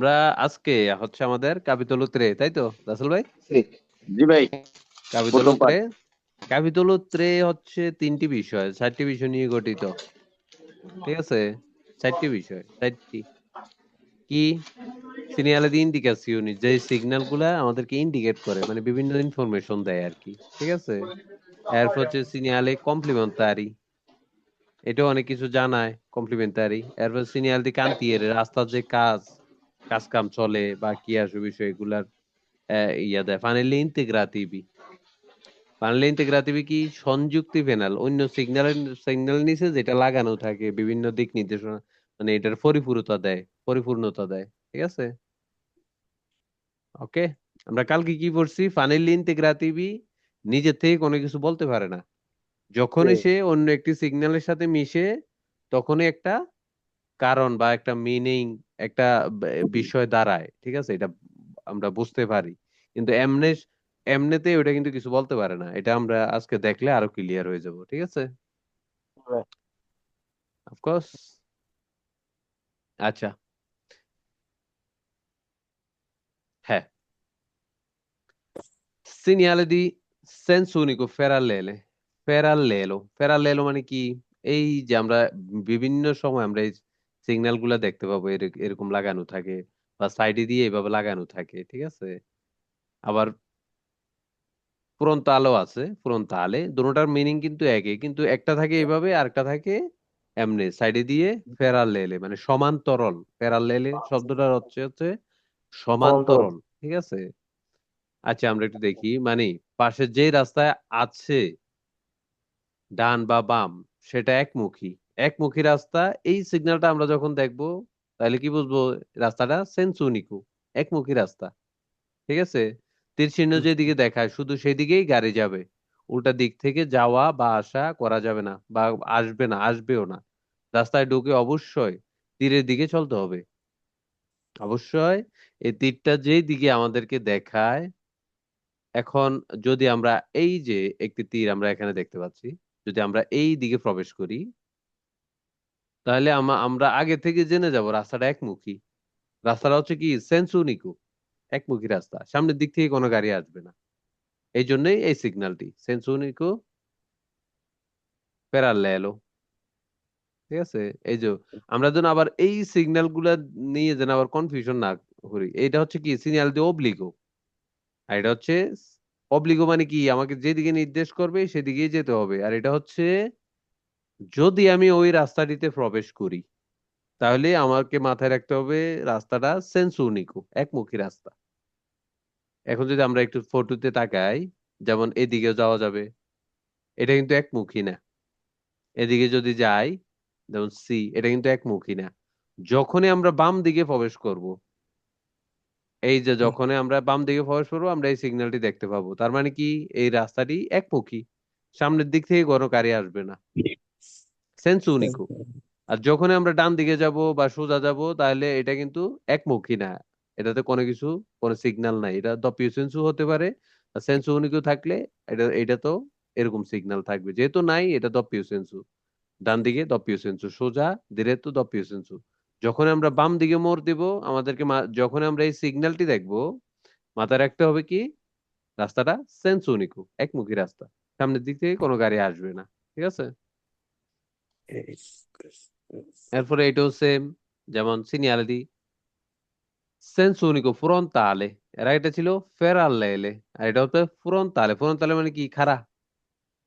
আমরা আজকে হচ্ছে আমাদের কাবিতলুত্রে, তাই তো রাসেল ভাই? ঠিক। জি ভাই। প্রথম কাবিতলুত্রে পার্ট। কাবিতলুত্রে হচ্ছে তিনটি বিষয়, চারটি বিষয় নিয়ে গঠিত। ঠিক আছে, চারটি বিষয়, চারটি কি সিনিয়ালে ইন্ডিকেশন, যে সিগন্যাল গুলা আমাদেরকে ইন্ডিকেট করে, মানে বিভিন্ন ইনফরমেশন দেয় আর কি। ঠিক আছে, এরপর হচ্ছে সিনিয়ালে কমপ্লিমেন্টারি, এটাও অনেক কিছু জানায় কমপ্লিমেন্টারি। এরপর সিনিয়াল দি কান্তিয়ের রাস্তার যে কাজ কাজ কাম চলে বা কি আসে বিষয় এগুলার ইয়া দেয়। ফাইনালি ইন্টিগ্রাটিভি, ফাইনালি ইন্টিগ্রাটিভি কি সংযুক্তি প্যানেল অন্য সিগন্যাল নিচে যেটা লাগানো থাকে বিভিন্ন দিক নির্দেশনা, মানে এটার পরিপূর্ণতা দেয়। ঠিক আছে, ওকে। আমরা কালকে কি পড়ছি? ফাইনালি ইন্টিগ্রাটিভি নিজে থেকে কোনো কিছু বলতে পারে না, যখনই সে অন্য একটি সিগন্যালের সাথে মিশে তখনই একটা কারণ বা একটা মিনিং, একটা বিষয় দাঁড়ায়। ঠিক আছে, এটা আমরা বুঝতে পারি, কিন্তু এমনিতে ওটা কিন্তু কিছু বলতে পারে না। এটা আমরা আজকে দেখলে আরো ক্লিয়ার হয়ে যাব। ঠিক আছে, অফকোর্স। আচ্ছা, হ্যাঁ, সিনিয়ালে di senso unico ফেরালেলো মানে কি? এই যে আমরা বিভিন্ন সময় আমরা এই সিগন্যাল গুলা দেখতে পাবো, এরকম লাগানো থাকে বা সাইডে দিয়ে এইভাবে লাগানো থাকে। ঠিক আছে, আবার ফ্রন্টালও আছে, ফ্রন্টালে দুটোটার মিনিং কিন্তু একই, কিন্তু একটা থাকে এইভাবে আর একটা থাকে এমনি সাইডে দিয়ে। ফেরালেলে মানে সমান্তরল, ফেরালেলে শব্দটার হচ্ছে হচ্ছে সমান্তরাল। সমান্তরল। ঠিক আছে, আচ্ছা আমরা একটু দেখি, মানে পাশে যেই রাস্তায় আছে ডান বা বাম সেটা একমুখী, একমুখী রাস্তা। এই সিগন্যালটা আমরা যখন দেখবো তাহলে কি বুঝবো? রাস্তাটা সেন্সুনিকু, একমুখী রাস্তা। ঠিক আছে, তীর চিহ্ন যেদিকে দেখায় শুধু সেদিকেই গাড়ি যাবে, উল্টা দিক থেকে যাওয়া বা আসা করা যাবে না, বা আসবে না, আসবেও না। রাস্তায় ঢুকে অবশ্যই তীরের দিকে চলতে হবে, অবশ্যই। এই তীরটা যেই দিকে আমাদেরকে দেখায়, এখন যদি আমরা এই যে একটি তীর আমরা এখানে দেখতে পাচ্ছি, যদি আমরা এই দিকে প্রবেশ করি তাহলে আমরা আগে থেকে জেনে যাব রাস্তাটা একমুখী। রাস্তাটা হচ্ছে কি সেন্সুনিকু, একমুখী রাস্তা, সামনের দিক থেকে কোনো গাড়ি আসবে না। এই জন্যই এই সিগন্যালটি সেন্সুনিকু প্যারালেলো। ঠিক আছে, এই যে আমরা যেন আবার এই সিগন্যাল গুলা নিয়ে যেন আবার কনফিউশন না করি। এটা হচ্ছে কি সিগন্যাল দিয়ে অব্লিগো, আর এটা হচ্ছে অব্লিগো মানে কি আমাকে যেদিকে নির্দেশ করবে সেদিকেই যেতে হবে। আর এটা হচ্ছে যদি আমি ওই রাস্তাটিতে প্রবেশ করি তাহলে আমাকে মাথায় রাখতে হবে রাস্তাটা সেন্সুনিকু, একমুখী রাস্তা। এখন যদি আমরা একটু ফটোতে তাকাই, যেমন এদিকে যাওয়া যাবে, এটা কিন্তু একমুখী না। এদিকে যদি যাই, যেমন সি, এটা কিন্তু একমুখী না। যখনই আমরা বাম দিকে প্রবেশ করব, এই যে যখনই আমরা বাম দিকে প্রবেশ করবো আমরা এই সিগন্যালটি দেখতে পাবো, তার মানে কি এই রাস্তাটি একমুখী, সামনের দিক থেকে কোনো গাড়ি আসবে না, সেন্স ইউনিকো। আর যখন আমরা ডান দিকে যাব বা সোজা যাব তাহলে এটা কিন্তু একমুখী না, এটাতে কোনো কিছু, কোনো সিগন্যাল নাই। এটা দপ্পিও সেন্সু হতে পারে, আর সেন্সু ইউনিকো থাকলে এটা তো এরকম সিগন্যাল থাকবে। যেহেতু নাই, এটা দপ্পিও সেন্সু। ডান দিকে দপ্পিও সেন্সু, সোজা দিরেত্তো দপ্পিও সেন্সু। যখন আমরা বাম দিকে মোড় দিব আমাদেরকে যখন আমরা এই সিগন্যালটি দেখবো মাথায় রাখতে হবে কি রাস্তাটা সেন্স ইউনিকো, একমুখী রাস্তা, সামনের দিক থেকে কোনো গাড়ি আসবে না। ঠিক আছে, এরপরে এটাও সেম, যেমন সিনিয়ালিটি সেন্স ইউনিকো ফ্রন্টালে, এরা এটা ছিল ফেরালেলে, আর এটা হচ্ছে ফ্রন্টালে। ফ্রন্টালে মানে কি খাড়া,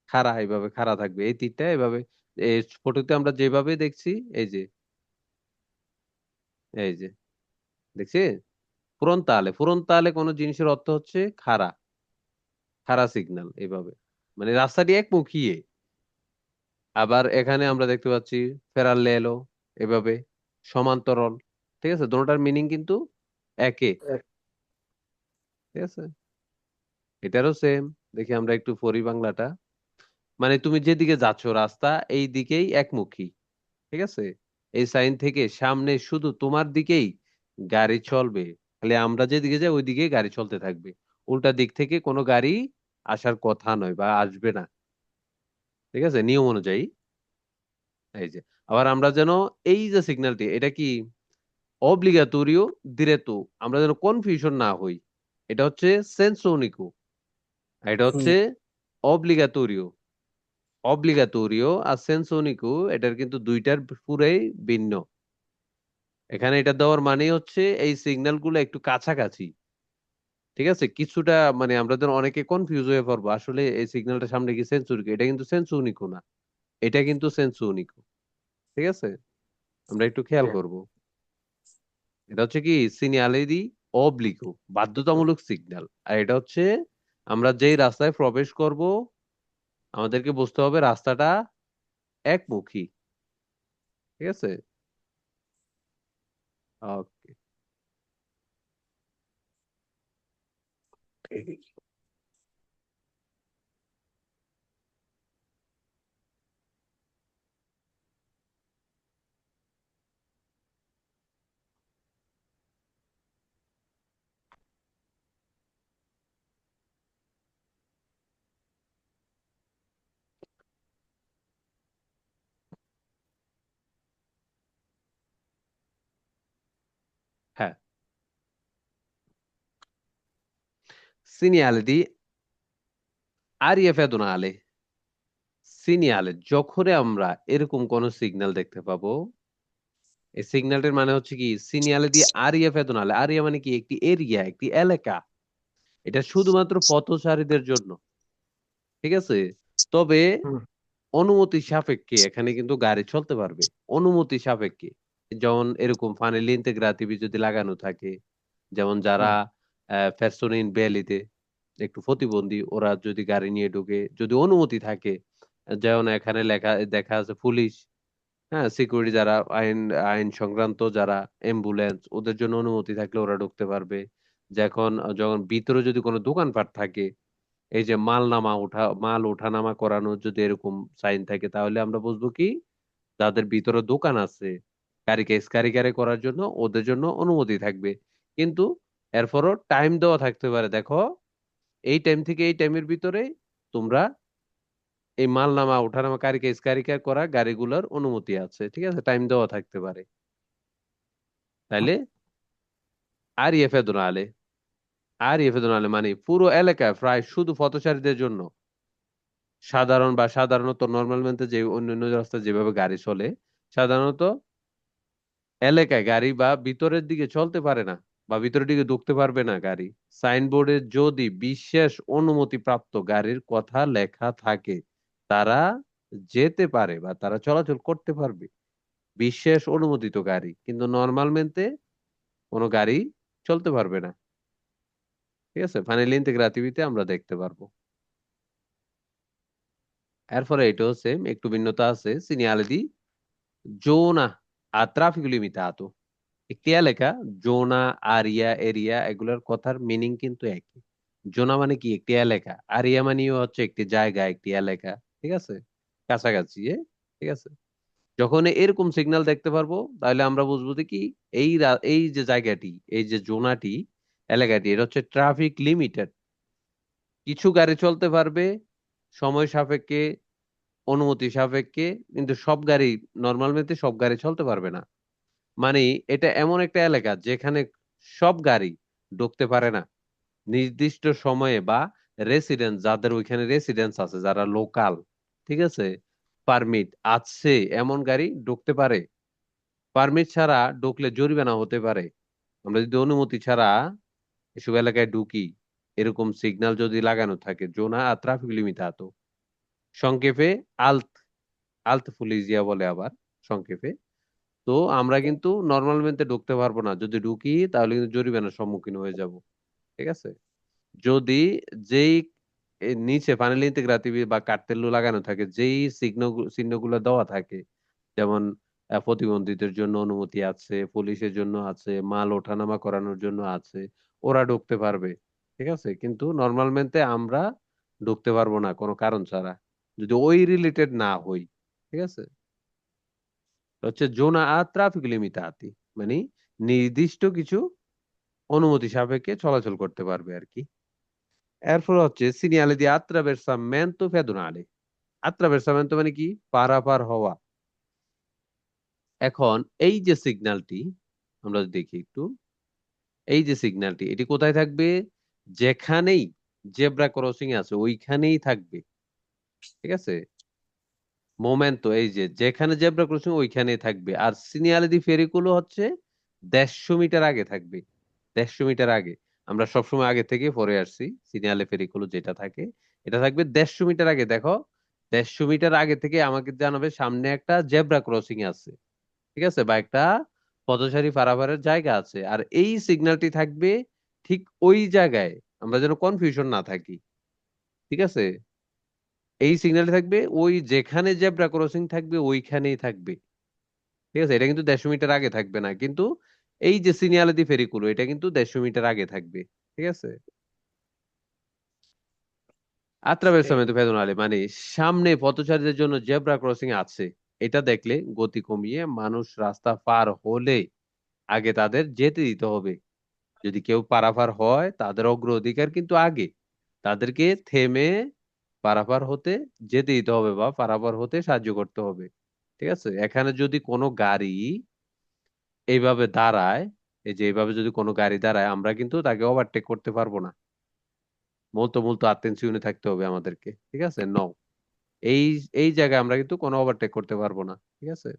খাড়া এইভাবে খাড়া থাকবে এই তীরটা এইভাবে। এই ফটোতে আমরা যেভাবে দেখছি, এই যে, এই যে দেখছি ফ্রন্টালে, ফ্রন্টালে কোনো জিনিসের অর্থ হচ্ছে খাড়া, খাড়া সিগন্যাল এইভাবে, মানে রাস্তাটি একমুখী। আবার এখানে আমরা দেখতে পাচ্ছি ফেরালেলো, এভাবে সমান্তরাল। ঠিক আছে, দুটোটার মিনিং কিন্তু একে। ঠিক আছে, এটারও সেম। দেখি আমরা একটু পড়ি বাংলাটা, মানে তুমি যেদিকে যাচ্ছ রাস্তা এই দিকেই একমুখী। ঠিক আছে, এই সাইন থেকে সামনে শুধু তোমার দিকেই গাড়ি চলবে, তাহলে আমরা যেদিকে যাই ওই দিকেই গাড়ি চলতে থাকবে, উল্টা দিক থেকে কোনো গাড়ি আসার কথা নয় বা আসবে না। ঠিক আছে, নিয়ম অনুযায়ী। এই যে আবার আমরা যেন এই যে সিগন্যালটি, এটা কি অব্লিগাটোরিও দিরেতো, আমরা যেন কনফিউশন না হই। এটা হচ্ছে সেন্সো উনিকো, আর এটা হুম। হচ্ছে অব্লিগাটোরিও। অব্লিগাটোরিও আর সেন্সো উনিকো এটার কিন্তু দুইটার পুরাই ভিন্ন। এখানে এটা দেওয়ার মানে হচ্ছে এই সিগন্যাল গুলো একটু কাছাকাছি, ঠিক আছে, কিছুটা মানে আমরা যেন অনেকে কনফিউজ হয়ে পড়বো আসলে এই সিগন্যালটা সামনে কি সেন্সো উনিকো, এটা কিন্তু সেন্সো উনিকো না, এটা কিন্তু সেন্সো উনিকো। ঠিক আছে, আমরা একটু খেয়াল করব। এটা হচ্ছে কি সিনিয়ালে দি অব্লিগো, বাধ্যতামূলক সিগন্যাল। আর এটা হচ্ছে আমরা যেই রাস্তায় প্রবেশ করব আমাদেরকে বুঝতে হবে রাস্তাটা একমুখী। ঠিক আছে, ওকে। হ্যাঁ, সিনিয়ালে দি আরিয়া ফেদোনালে, সিনিয়ালে যখন আমরা এরকম কোন সিগন্যাল দেখতে পাবো, এই সিগন্যালটির মানে হচ্ছে কি সিনিয়ালে দিয়ে আরিয়া ফেদোনালে, আরিয়া মানে কি একটি এরিয়া, একটি এলাকা, এটা শুধুমাত্র পথচারীদের জন্য। ঠিক আছে, তবে হুম। অনুমতি সাপেক্ষে এখানে কিন্তু গাড়ি চলতে পারবে, অনুমতি সাপেক্ষে। যেমন এরকম ফানেলি ইন্তেগ্রাতিভি যদি লাগানো থাকে, যেমন যারা হুম। ফেরসোনিন ইন ভ্যালিতে একটু প্রতিবন্ধী, ওরা যদি গাড়ি নিয়ে ঢুকে, যদি অনুমতি থাকে, যেমন এখানে লেখা দেখা আছে পুলিশ, হ্যাঁ, সিকিউরিটি যারা আইন আইন সংক্রান্ত যারা অ্যাম্বুলেন্স, ওদের জন্য অনুমতি থাকলে ওরা ঢুকতে পারবে। যখন যখন ভিতরে যদি কোনো দোকানপাট থাকে, এই যে মাল ওঠানামা করানোর যদি এরকম সাইন থাকে, তাহলে আমরা বুঝবো কি যাদের ভিতরে দোকান আছে গাড়িকে স্কারিকারে করার জন্য ওদের জন্য অনুমতি থাকবে। কিন্তু এরপরও টাইম দেওয়া থাকতে পারে, দেখো এই টাইম থেকে এই টাইমের ভিতরে তোমরা এই মাল নামা ওঠানামা কারিকে স্কারিকার করা গাড়িগুলোর অনুমতি আছে, ঠিক আছে, টাইম দেওয়া থাকতে পারে। তাইলে আর ইয়ে ফেদনালে, আর ইয়ে ফেদনালে মানে পুরো এলাকায় প্রায় শুধু পথচারীদের জন্য, সাধারণত নর্মাল মেনতে যে অন্যান্য রাস্তায় যেভাবে গাড়ি চলে, সাধারণত এলাকায় গাড়ি বা ভিতরের দিকে চলতে পারে না, বা ভিতরের দিকে ঢুকতে পারবে না গাড়ি। সাইনবোর্ডে যদি বিশেষ অনুমতিপ্রাপ্ত গাড়ির কথা লেখা থাকে, তারা যেতে পারে বা তারা চলাচল করতে পারবে, বিশেষ অনুমোদিত গাড়ি, কিন্তু নর্মাল মেনতে কোনো গাড়ি চলতে পারবে না। ঠিক আছে, ফাইনালি ইন্টিগ্রাটিভিতে আমরা দেখতে পারবো। এরপরে এটাও সেম, একটু ভিন্নতা আছে। সিনিয়ালে দি জোনা আর ট্রাফিক লিমিটাতো, একটি এলাকা, জোনা, আরিয়া, এরিয়া এগুলোর কথার মিনিং কিন্তু একই। জোনা মানে কি একটি এলাকা, আরিয়া মানেও হচ্ছে একটি জায়গা, একটি এলাকা। ঠিক আছে, কাছাকাছি ঠিক আছে, যখন এরকম সিগন্যাল দেখতে পারবো তাহলে আমরা বুঝবো যে কি এই যে জায়গাটি, এই যে জোনাটি, এলাকাটি, এটা হচ্ছে ট্রাফিক লিমিটেড। কিছু গাড়ি চলতে পারবে সময় সাপেক্ষে, অনুমতি সাপেক্ষে, কিন্তু সব গাড়ি, নর্মাল মেতে সব গাড়ি চলতে পারবে না। মানে এটা এমন একটা এলাকা যেখানে সব গাড়ি ঢুকতে পারে না। নির্দিষ্ট সময়ে বা রেসিডেন্স, যাদের ওইখানে রেসিডেন্স আছে, যারা লোকাল, ঠিক আছে, পারমিট আছে, এমন গাড়ি ঢুকতে পারে। পারমিট ছাড়া ঢুকলে জরিমানা হতে পারে। আমরা যদি অনুমতি ছাড়া এসব এলাকায় ঢুকি, এরকম সিগন্যাল যদি লাগানো থাকে, জোনা আর ট্রাফিক লিমিটাতো, সংক্ষেপে আলত, আলত পুলিশিয়া বলে আবার সংক্ষেপে। তো আমরা কিন্তু নর্মাল মেনতে ঢুকতে পারবো না, যদি ঢুকি তাহলে কিন্তু জরিমানার সম্মুখীন হয়ে যাব। ঠিক আছে, যদি যেই নিচে ফাইনালি ইন্টিগ্রাটিভ বা কার্তেল্য লাগানো থাকে, যেই চিহ্নগুলো দেওয়া থাকে, যেমন প্রতিবন্ধীদের জন্য অনুমতি আছে, পুলিশের জন্য আছে, মাল ওঠানামা করানোর জন্য আছে, ওরা ঢুকতে পারবে। ঠিক আছে, কিন্তু নর্মাল মেনতে আমরা ঢুকতে পারবো না কোনো কারণ ছাড়া, যদি ওই রিলেটেড না হই। ঠিক আছে, হচ্ছে জোনা আর ট্রাফিক লিমিটাতি, মানে নির্দিষ্ট কিছু অনুমতি সাপেক্ষে চলাচল করতে পারবে আর কি। এরপর হচ্ছে সিনিয়ালে দিয়ে attraversamento pedonale, attraversamento মানে কি পারাপার হওয়া। এখন এই যে সিগন্যালটি, আমরা যদি দেখি একটু, এই যে সিগন্যালটি, এটি কোথায় থাকবে? যেখানেই জেব্রা ক্রসিং আছে ওইখানেই থাকবে। ঠিক আছে, মোমেন্ট তো এই যে যেখানে জেব্রা ক্রসিং ওইখানেই থাকবে। আর সিনিয়ালিটি ফেরিকুলো হচ্ছে 150 মিটার আগে থাকবে। 150 মিটার আগে। আমরা সবসময় আগে থেকে পড়ে আসছি, সিনিয়ালে ফেরিকুলো যেটা থাকে এটা থাকবে 150 মিটার আগে। দেখো, 150 মিটার আগে থেকে আমাকে জানাবে সামনে একটা জেব্রা ক্রসিং আছে, ঠিক আছে, বা একটা পথচারী পারাপারের জায়গা আছে। আর এই সিগন্যালটি থাকবে ঠিক ওই জায়গায়, আমরা যেন কনফিউশন না থাকি। ঠিক আছে, এই সিগন্যালটি থাকবে ওই যেখানে জেব্রা ক্রসিং থাকবে ওইখানেই থাকবে। ঠিক আছে, এটা কিন্তু 150 মিটার আগে থাকবে না কিন্তু। এই যে সিনিয়ালিটি ফেরিকুলো এটা কিন্তু 150 মিটার আগে থাকবে। ঠিক আছে, sim, attraversamento pedonale মানে সামনে পথচারীদের জন্য জেব্রা ক্রসিং আছে, এটা দেখলে গতি কমিয়ে মানুষ রাস্তা পার হলে আগে তাদের যেতে দিতে হবে। যদি কেউ পারাপার হয় তাদের অগ্রাধিকার কিন্তু আগে, তাদেরকে থেমে পারাপার হতে যেতে দিতে হবে বা পারাপার হতে সাহায্য করতে হবে। ঠিক আছে, এখানে যদি কোনো গাড়ি এইভাবে দাঁড়ায়, এই যে এইভাবে যদি কোনো গাড়ি দাঁড়ায় আমরা কিন্তু তাকে ওভারটেক করতে পারবো না। মূলত মূলত আত্মেন্সিউনে থাকতে হবে আমাদেরকে। ঠিক আছে, নো, এই এই জায়গায় আমরা কিন্তু কোনো ওভারটেক করতে পারবো না। ঠিক আছে,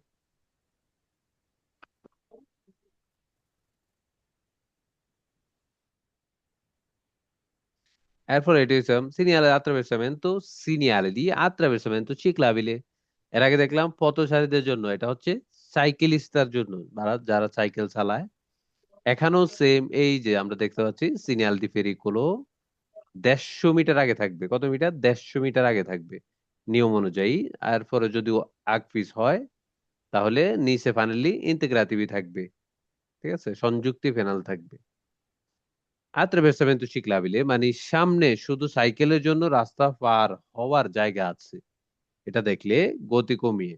এরপর এটি হচ্ছে সিনিয়ালে attraversamento সিনিয়ালে দি attraversamento ciclabile। এর আগে দেখলাম পথচারীদের জন্য, এটা হচ্ছে সাইকেলিস্টদের জন্য, যারা যারা সাইকেল চালায়। এখানেও সেম, এই যে আমরা দেখতে পাচ্ছি সিনিয়াল দি ফেরিকুলো 150 মিটার আগে থাকবে। কত মিটার? 150 মিটার আগে থাকবে নিয়ম অনুযায়ী। আর পরে যদি আগ পিছ হয় তাহলে নিচে ফাইনালি ইন্তেগ্রাতিভি থাকবে। ঠিক আছে, সংযুক্তি ফেনাল থাকবে। attraversamento ciclabile মানে সামনে শুধু সাইকেলের জন্য রাস্তা পার হওয়ার জায়গা আছে, এটা দেখলে গতি কমিয়ে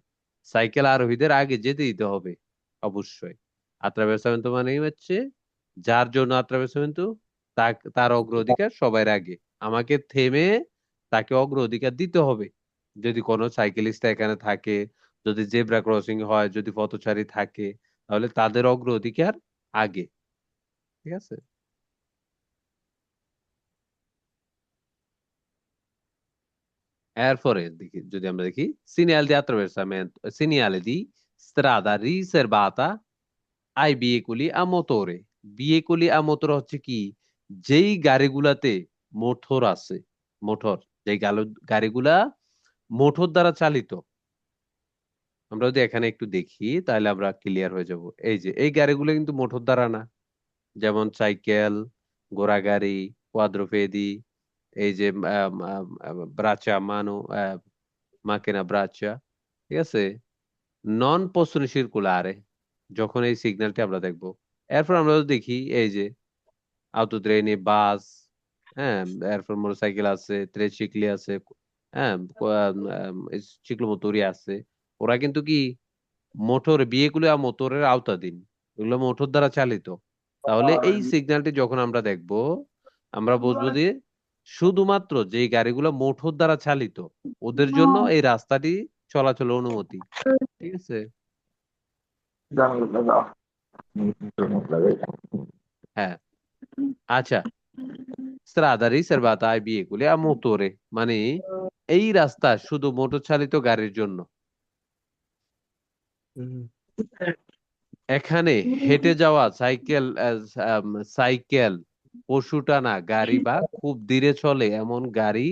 সাইকেল আরোহীদের আগে যেতে দিতে হবে অবশ্যই। attraversamento মানে হচ্ছে যার জন্য attraversamento, তার অগ্রাধিকার সবার আগে, আমাকে থেমে তাকে অগ্রাধিকার দিতে হবে। যদি কোনো সাইকেলিস্ট এখানে থাকে, যদি জেব্রা ক্রসিং হয়, যদি পথচারী থাকে, তাহলে তাদের অগ্রাধিকার আগে। ঠিক আছে, এরপরে দেখি, যদি আমরা দেখি segnale di attraversamento, segnale di strada riservata ai veicoli a motore। veicoli a motore হচ্ছে কি? যেই গাড়িগুলাতে মোটর আছে, মোটর, যেই গাড়িগুলা মোটর দ্বারা চালিত। আমরা যদি এখানে একটু দেখি তাহলে আমরা ক্লিয়ার হয়ে যাব। এই যে এই গাড়িগুলো কিন্তু মোটর দ্বারা না, যেমন সাইকেল, ঘোড়া গাড়ি, কোয়াদ্রোপেডি, এই যে ব্রাচা মানু, মাকেনা ব্রাচা। ঠিক আছে, নন পোস্টনি সিরকুলারে যখন এই সিগন্যালটি আমরা দেখব। এরপর আমরা যদি দেখি এই যে আউটোট্রেনে, বাস, হ্যাঁ, এরপর মোটরসাইকেল আছে, ট্রেসিক্লি আছে, হ্যাঁ, চিক্লোমোটরি আছে। ওরা কিন্তু কি মোটর, বিয়েগুলো মোটরের আওতাধীন, এগুলো মোটর দ্বারা চালিত। তাহলে এই সিগন্যালটি যখন আমরা দেখব আমরা বুঝবো যে শুধুমাত্র যে গাড়িগুলো মোটর দ্বারা চালিত ওদের জন্য এই রাস্তাটি চলাচল অনুমতি। ঠিক আছে, হ্যাঁ, আচ্ছা, strada riservata ai veicoli a motore মানে এই রাস্তা শুধু মোটর চালিত গাড়ির জন্য। এখানে হেঁটে যাওয়া, সাইকেল, সাইকেল, পশু টানা গাড়ি বা খুব ধীরে চলে এমন গাড়ি,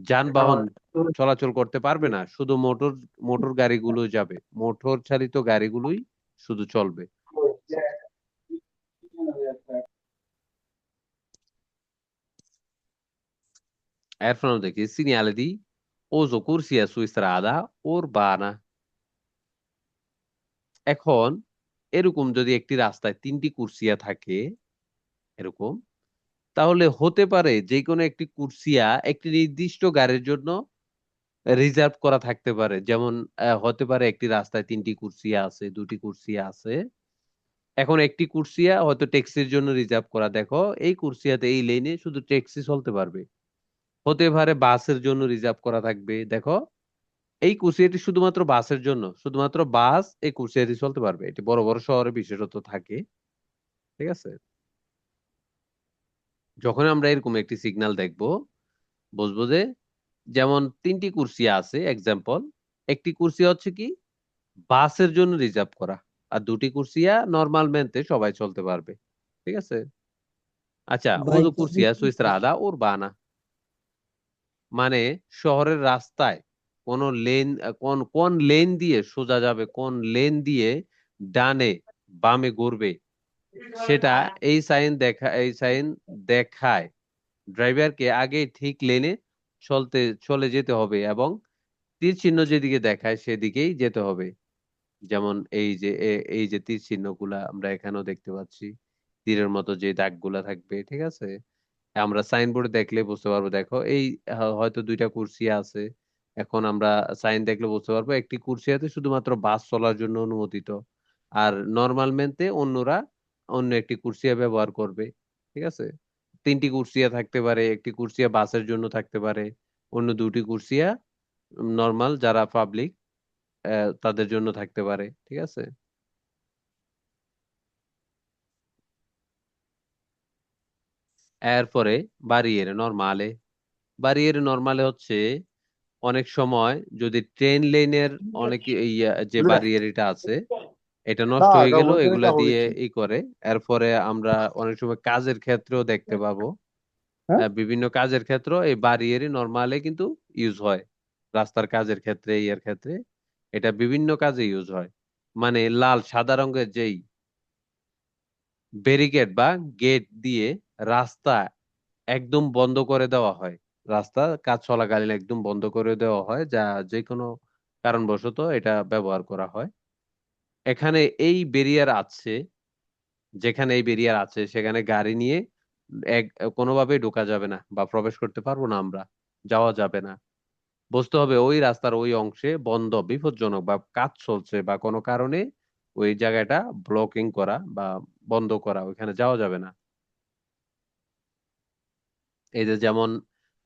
যানবাহন চলাচল করতে পারবে না। শুধু মোটর, মোটর গাড়িগুলো যাবে, মোটর চালিত গাড়িগুলোই শুধু চলবে। এরপর আমরা দেখি segnale di uso corsia su strada urbana। এখন এরকম যদি একটি রাস্তায় 3টি কুর্সিয়া থাকে এরকম, তাহলে হতে পারে যে কোনো একটি কুর্সিয়া একটি নির্দিষ্ট গাড়ির জন্য রিজার্ভ করা থাকতে পারে। যেমন হতে পারে একটি রাস্তায় 3টি কুর্সিয়া আছে, 2টি কুর্সিয়া আছে। এখন একটি কুর্সিয়া হয়তো ট্যাক্সির জন্য রিজার্ভ করা, দেখো এই কুর্সিয়াতে এই লেনে শুধু ট্যাক্সি চলতে পারবে। হতে পারে বাসের জন্য রিজার্ভ করা থাকবে, দেখো এই কুর্সিয়াটি শুধুমাত্র বাসের জন্য, শুধুমাত্র বাস এই কুর্সিয়াটি চলতে পারবে, এটি বড় বড় শহরে বিশেষত থাকে। ঠিক আছে, যখন আমরা এরকম একটি সিগন্যাল দেখব, বুঝবো যে যেমন তিনটি কুর্সি আছে এক্সাম্পল, একটি কুর্সি হচ্ছে কি বাসের জন্য রিজার্ভ করা, আর দুটি কুর্সিয়া নর্মাল মেনতে সবাই চলতে পারবে। ঠিক আছে, আচ্ছা, ভাই উজু কুর্সিয়া সু strada urbana, মানে শহরের রাস্তায় কোন লেন, কোন কোন লেন দিয়ে সোজা যাবে, কোন লেন দিয়ে ডানে বামে ঘুরবে, সেটা এই সাইন দেখায় ড্রাইভারকে আগে ঠিক লেনে চলে যেতে হবে, এবং তীর চিহ্ন যেদিকে দেখায় সেদিকেই যেতে হবে। যেমন এই যে তীর চিহ্ন গুলা আমরা এখানেও দেখতে পাচ্ছি, তীরের মতো যে দাগগুলা থাকবে। ঠিক আছে, আমরা সাইনবোর্ড দেখলে বুঝতে পারবো, দেখো এই হয়তো দুইটা কুর্সি আছে, এখন আমরা সাইন দেখলে বুঝতে পারবো একটি কুর্সিয়াতে শুধুমাত্র বাস চলার জন্য অনুমোদিত, আর নর্মাল মেনতে অন্যরা অন্য একটি কুর্সিয়া ব্যবহার করবে। ঠিক আছে, তিনটি কুর্সিয়া থাকতে পারে, একটি কুর্সিয়া বাসের জন্য থাকতে পারে, অন্য দুটি কুর্সিয়া নর্মাল যারা পাবলিক তাদের জন্য থাকতে পারে। ঠিক আছে, এরপরে বাড়িয়ের নরমালে হচ্ছে অনেক সময় যদি ট্রেন লাইনের অনেক যে বারিয়ারিটা আছে এটা নষ্ট হয়ে গেল, এগুলা দিয়ে করে। এরপরে আমরা অনেক সময় কাজের ক্ষেত্রেও দেখতে পাবো, বিভিন্ন কাজের ক্ষেত্রে এই বারিয়ারি নরমালে কিন্তু ইউজ হয়, রাস্তার কাজের ক্ষেত্রে, ইয়ের ক্ষেত্রে এটা বিভিন্ন কাজে ইউজ হয়। মানে লাল সাদা রঙের যেই ব্যারিকেড বা গেট দিয়ে রাস্তা একদম বন্ধ করে দেওয়া হয়, রাস্তা কাজ চলাকালীন একদম বন্ধ করে দেওয়া হয়, যা যে কোনো কারণবশত এটা ব্যবহার করা হয়। এখানে এই ব্যারিয়ার আছে, যেখানে এই ব্যারিয়ার আছে সেখানে গাড়ি নিয়ে এক কোনোভাবেই ঢোকা যাবে না বা প্রবেশ করতে পারবো না আমরা, যাওয়া যাবে না। বুঝতে হবে ওই রাস্তার ওই অংশে বন্ধ, বিপজ্জনক বা কাজ চলছে বা কোনো কারণে ওই জায়গাটা ব্লকিং করা বা বন্ধ করা, ওইখানে যাওয়া যাবে না। এই যে যেমন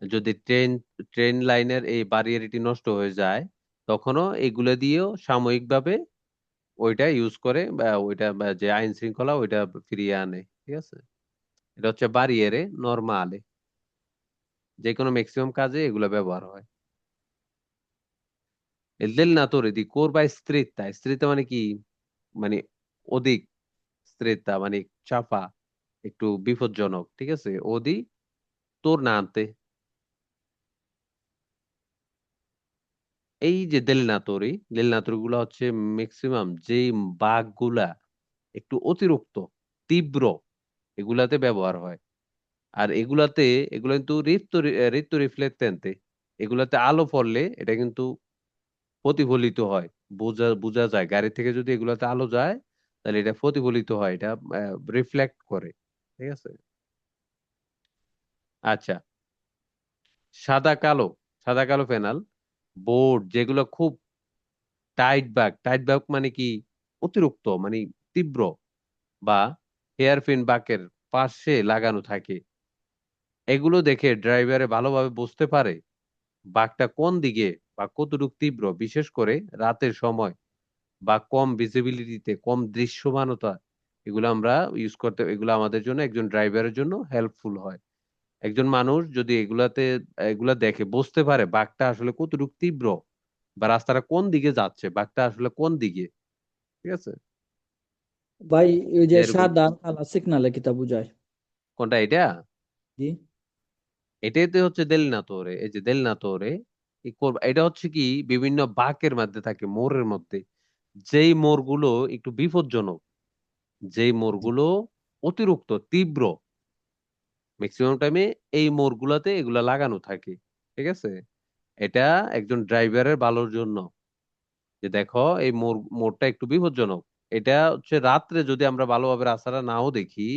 যদি ট্রেন লাইনের এই বারিয়ারিটি নষ্ট হয়ে যায়, তখনও এগুলো দিয়েও সাময়িকভাবে ওইটা ইউজ করে বা ওইটা বা যে আইন শৃঙ্খলা ওইটা ফিরিয়ে আনে। ঠিক আছে, এটা হচ্ছে বারিয়ারে নরমালে, যে কোনো ম্যাক্সিমাম কাজে এগুলো ব্যবহার হয়। এদের না তোর এদি কোরবা স্ত্রিতা, স্ত্রিতা মানে কি, মানে অধিক, স্ত্রিতা মানে চাপা, একটু বিপজ্জনক। ঠিক আছে, ওদি তোর না আনতে, এই যে দেলনাতরি গুলা হচ্ছে ম্যাক্সিমাম যে বাঘ গুলা একটু অতিরিক্ত তীব্র, এগুলাতে ব্যবহার হয়। আর এগুলো কিন্তু ঋতু রিফ্লেক্টেন্তে, এগুলাতে আলো পড়লে এটা কিন্তু প্রতিফলিত হয়, বোঝা বোঝা যায় গাড়ি থেকে যদি এগুলাতে আলো যায় তাহলে এটা প্রতিফলিত হয়, এটা রিফ্লেক্ট করে। ঠিক আছে, আচ্ছা, সাদা কালো সাদা কালো প্যানেল বোর্ড যেগুলো খুব টাইট বাক মানে কি অতিরিক্ত, মানে তীব্র, বা হেয়ারপিন বাঁকের পাশে লাগানো থাকে, এগুলো দেখে ড্রাইভারে ভালোভাবে বুঝতে পারে বাঁকটা কোন দিকে বা কতটুকু তীব্র, বিশেষ করে রাতের সময় বা কম ভিজিবিলিটিতে, কম দৃশ্যমানতা, এগুলো আমরা ইউজ করতে, এগুলো আমাদের জন্য একজন ড্রাইভারের জন্য হেল্পফুল হয়। একজন মানুষ যদি এগুলা দেখে বুঝতে পারে বাঁকটা আসলে কতটুকু তীব্র বা রাস্তাটা কোন দিকে যাচ্ছে, বাঁকটা আসলে কোন দিকে। ঠিক আছে, ভাই ওই যে এরকম। সাদা কালা সিগনালে কিতা বুঝায়? কোনটা এটা? জি। এটাতে হচ্ছে দেলনাতোরে, এই যে দেলনাতোরে এটা হচ্ছে কি বিভিন্ন বাঁকের মধ্যে থাকে, মোড়ের মধ্যে, যেই মোড়গুলো একটু বিপজ্জনক, যেই মোড়গুলো অতিরিক্ত তীব্র, ম্যাক্সিমাম টাইমে এই মোড়গুলাতে এগুলা লাগানো থাকে। ঠিক আছে, এটা একজন ড্রাইভারের ভালোর জন্য, যে দেখো এই মোড়টা একটু বিপজ্জনক। এটা হচ্ছে রাত্রে যদি আমরা ভালোভাবে রাস্তাটা নাও দেখি,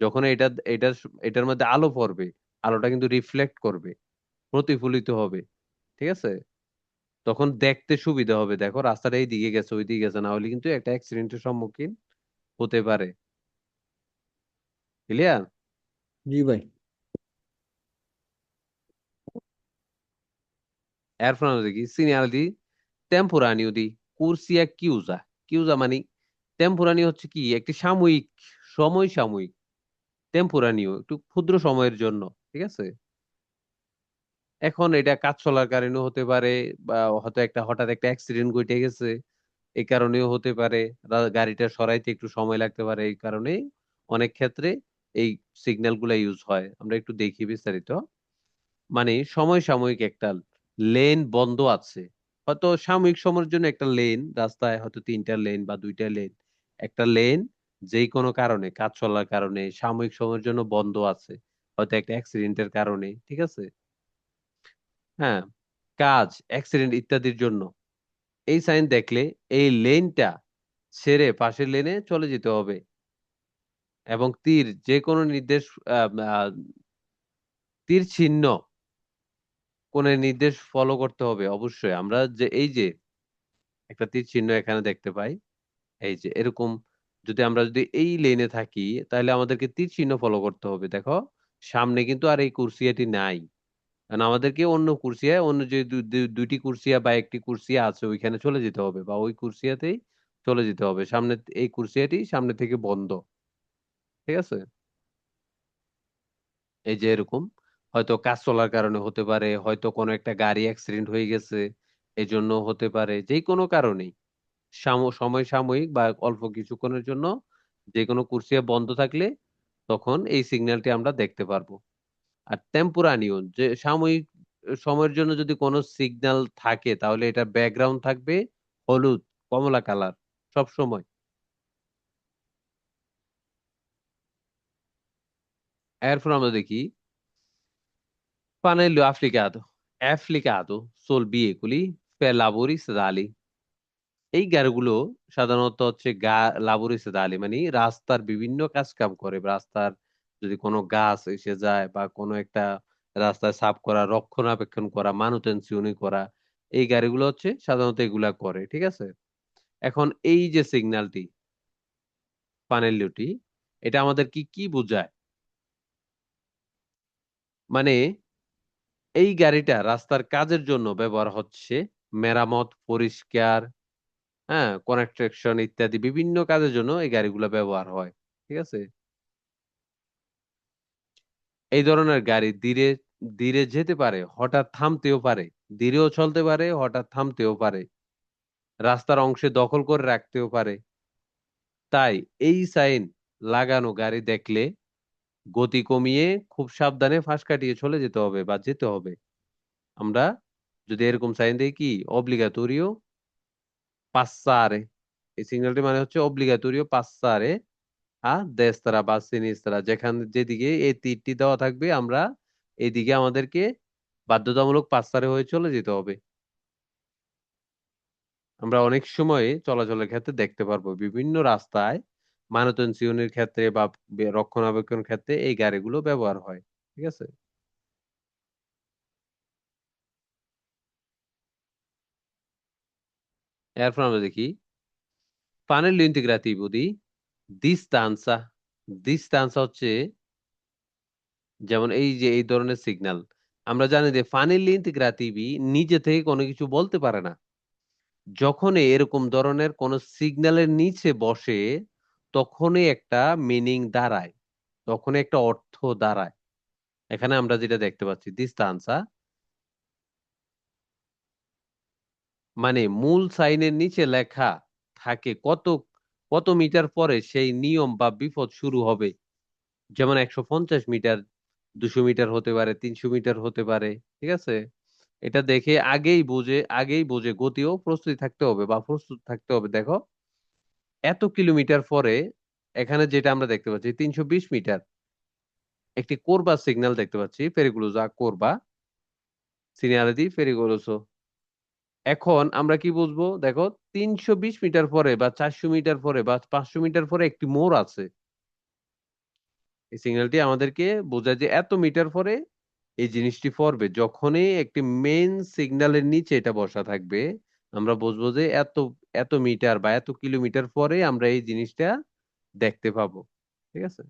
যখন এটার মধ্যে আলো পড়বে, আলোটা কিন্তু রিফ্লেক্ট করবে, প্রতিফলিত হবে। ঠিক আছে, তখন দেখতে সুবিধা হবে, দেখো রাস্তাটা এই দিকে গেছে ওই দিকে গেছে, না হলে কিন্তু একটা অ্যাক্সিডেন্টের সম্মুখীন হতে পারে। ক্লিয়ার? জি ভাই। এরপর আমরা দেখি সিগন্যালিটি টেম্পোরানিও দি কুরসিয়া কিউজা। কিউজা মানে টেম্পোরানিও হচ্ছে কি একটি সাময়িক, সময় সাময়িক। টেম্পোরানিও একটু ক্ষুদ্র সময়ের জন্য, ঠিক আছে। এখন এটা কাজ চলার কারণে হতে পারে, বা হয়তো একটা হঠাৎ একটা অ্যাক্সিডেন্ট ঘটে গেছে, এই কারণেও হতে পারে। গাড়িটা সরাইতে একটু সময় লাগতে পারে, এই কারণে অনেক ক্ষেত্রে এই সিগন্যাল গুলা ইউজ হয়। আমরা একটু দেখি বিস্তারিত। মানে সময় সাময়িক একটা লেন বন্ধ আছে, হয়তো সাময়িক সময়ের জন্য একটা লেন রাস্তায়, হয়তো 3টা লেন বা 2টা লেন, একটা লেন যেই কোনো কারণে, কাজ চলার কারণে সাময়িক সময়ের জন্য বন্ধ আছে, হয়তো একটা অ্যাক্সিডেন্টের কারণে, ঠিক আছে। হ্যাঁ, কাজ, অ্যাক্সিডেন্ট ইত্যাদির জন্য এই সাইন দেখলে এই লেনটা ছেড়ে পাশের লেনে চলে যেতে হবে। এবং তীর যে কোনো নির্দেশ, আহ, আহ, তীর চিহ্ন কোন নির্দেশ ফলো করতে হবে অবশ্যই। আমরা যে এই যে একটা তীর চিহ্ন এখানে দেখতে পাই, এই যে এরকম, যদি এই লেনে থাকি তাহলে আমাদেরকে তীর চিহ্ন ফলো করতে হবে। দেখো সামনে কিন্তু আর এই কুরসিয়াটি নাই, কারণ আমাদেরকে অন্য কুরসিয়া, অন্য যে দুইটি কুরসিয়া বা একটি কুরসিয়া আছে ওইখানে চলে যেতে হবে, বা ওই কুরসিয়াতেই চলে যেতে হবে। সামনে এই কুরসিয়াটি সামনে থেকে বন্ধ, ঠিক আছে। এই যে এরকম হয়তো কাজ চলার কারণে হতে পারে, হয়তো কোনো একটা গাড়ি অ্যাক্সিডেন্ট হয়ে গেছে এই জন্য হতে পারে, যে কোনো কারণেই সময় সাময়িক বা অল্প কিছুক্ষণের জন্য যে কোনো কুরসিয়া বন্ধ থাকলে তখন এই সিগন্যালটি আমরা দেখতে পারবো। আর টেম্পোরানিও যে সাময়িক সময়ের জন্য যদি কোনো সিগন্যাল থাকে তাহলে এটা ব্যাকগ্রাউন্ড থাকবে হলুদ, কমলা কালার সব সময়। এরপর আমরা দেখি Panello applicato sul veicoli per lavori stradali। এই গাড়িগুলো সাধারণত হচ্ছে লাবরি সেদালি মানে রাস্তার বিভিন্ন কাজ কাম করে। রাস্তার যদি কোনো গাছ এসে যায় বা কোনো একটা রাস্তায় সাফ করা, রক্ষণাবেক্ষণ করা, মানুটেনসিউনি করা, এই গাড়িগুলো হচ্ছে সাধারণত এগুলা করে, ঠিক আছে। এখন এই যে সিগন্যালটি পানেলিটি, এটা আমাদের কি কি বোঝায়? মানে এই গাড়িটা রাস্তার কাজের জন্য ব্যবহার হচ্ছে, মেরামত, পরিষ্কার, হ্যাঁ, কনস্ট্রাকশন ইত্যাদি বিভিন্ন কাজের জন্য এই গাড়িগুলো ব্যবহার হয়, ঠিক আছে। এই ধরনের গাড়ি ধীরে ধীরে যেতে পারে, হঠাৎ থামতেও পারে, ধীরেও চলতে পারে, হঠাৎ থামতেও পারে, রাস্তার অংশে দখল করে রাখতেও পারে। তাই এই সাইন লাগানো গাড়ি দেখলে গতি কমিয়ে খুব সাবধানে ফাঁস কাটিয়ে চলে যেতে হবে বা যেতে হবে। আমরা যদি এরকম সাইন দেখি, অব্লিগাটোরিও পাসারে, এই সিগন্যালটি মানে হচ্ছে অব্লিগাটোরিও পাসারে আ দেস্তারা বা সিনিস্তারা, যেদিকে এই তীরটি দেওয়া থাকবে আমরা এইদিকে আমাদেরকে বাধ্যতামূলক পাঁচতারে হয়ে চলে যেতে হবে। আমরা অনেক সময় চলাচলের ক্ষেত্রে দেখতে পারবো বিভিন্ন রাস্তায় মানুটেনসিউনের ক্ষেত্রে বা রক্ষণাবেক্ষণ ক্ষেত্রে এই গাড়িগুলো ব্যবহার হয়, ঠিক আছে। এরপর আমরা দেখি panello integrativo di distanza। Distance হচ্ছে যেমন এই যে এই ধরনের সিগন্যাল, আমরা জানি যে ফানেলি ইন্টিগ্রাটিভি নিজে থেকে কোনো কিছু বলতে পারে না। যখনই এরকম ধরনের কোন সিগন্যালের নিচে বসে তখনই একটা মিনিং দাঁড়ায়, তখনই একটা অর্থ দাঁড়ায়। এখানে আমরা যেটা দেখতে পাচ্ছি দিস্তানসা মানে মূল সাইনের নিচে লেখা থাকে কত কত মিটার পরে সেই নিয়ম বা বিপদ শুরু হবে। যেমন 150 মিটার, 200 মিটার হতে পারে, 300 মিটার হতে পারে, ঠিক আছে। এটা দেখে আগেই বোঝে গতিও প্রস্তুতি থাকতে হবে বা প্রস্তুত থাকতে হবে। দেখো এত কিলোমিটার পরে এখানে যেটা আমরা দেখতে পাচ্ছি 320 মিটার, একটি কোরবা সিগন্যাল দেখতে পাচ্ছি, পেরিগুলোজা কোরবা সিনিয়ালিটি পেরিগুলোসো। এখন আমরা কি বুঝবো? দেখো 320 মিটার পরে বা 400 মিটার পরে বা 500 মিটার পরে একটি মোড় আছে। এই সিগন্যালটি আমাদেরকে বোঝায় যে এত মিটার পরে এই জিনিসটি পড়বে। যখনই একটি মেইন সিগন্যালের নিচে এটা বসা থাকবে আমরা বুঝবো যে এত এত মিটার বা এত কিলোমিটার পরে আমরা এই জিনিসটা দেখতে পাবো, ঠিক আছে।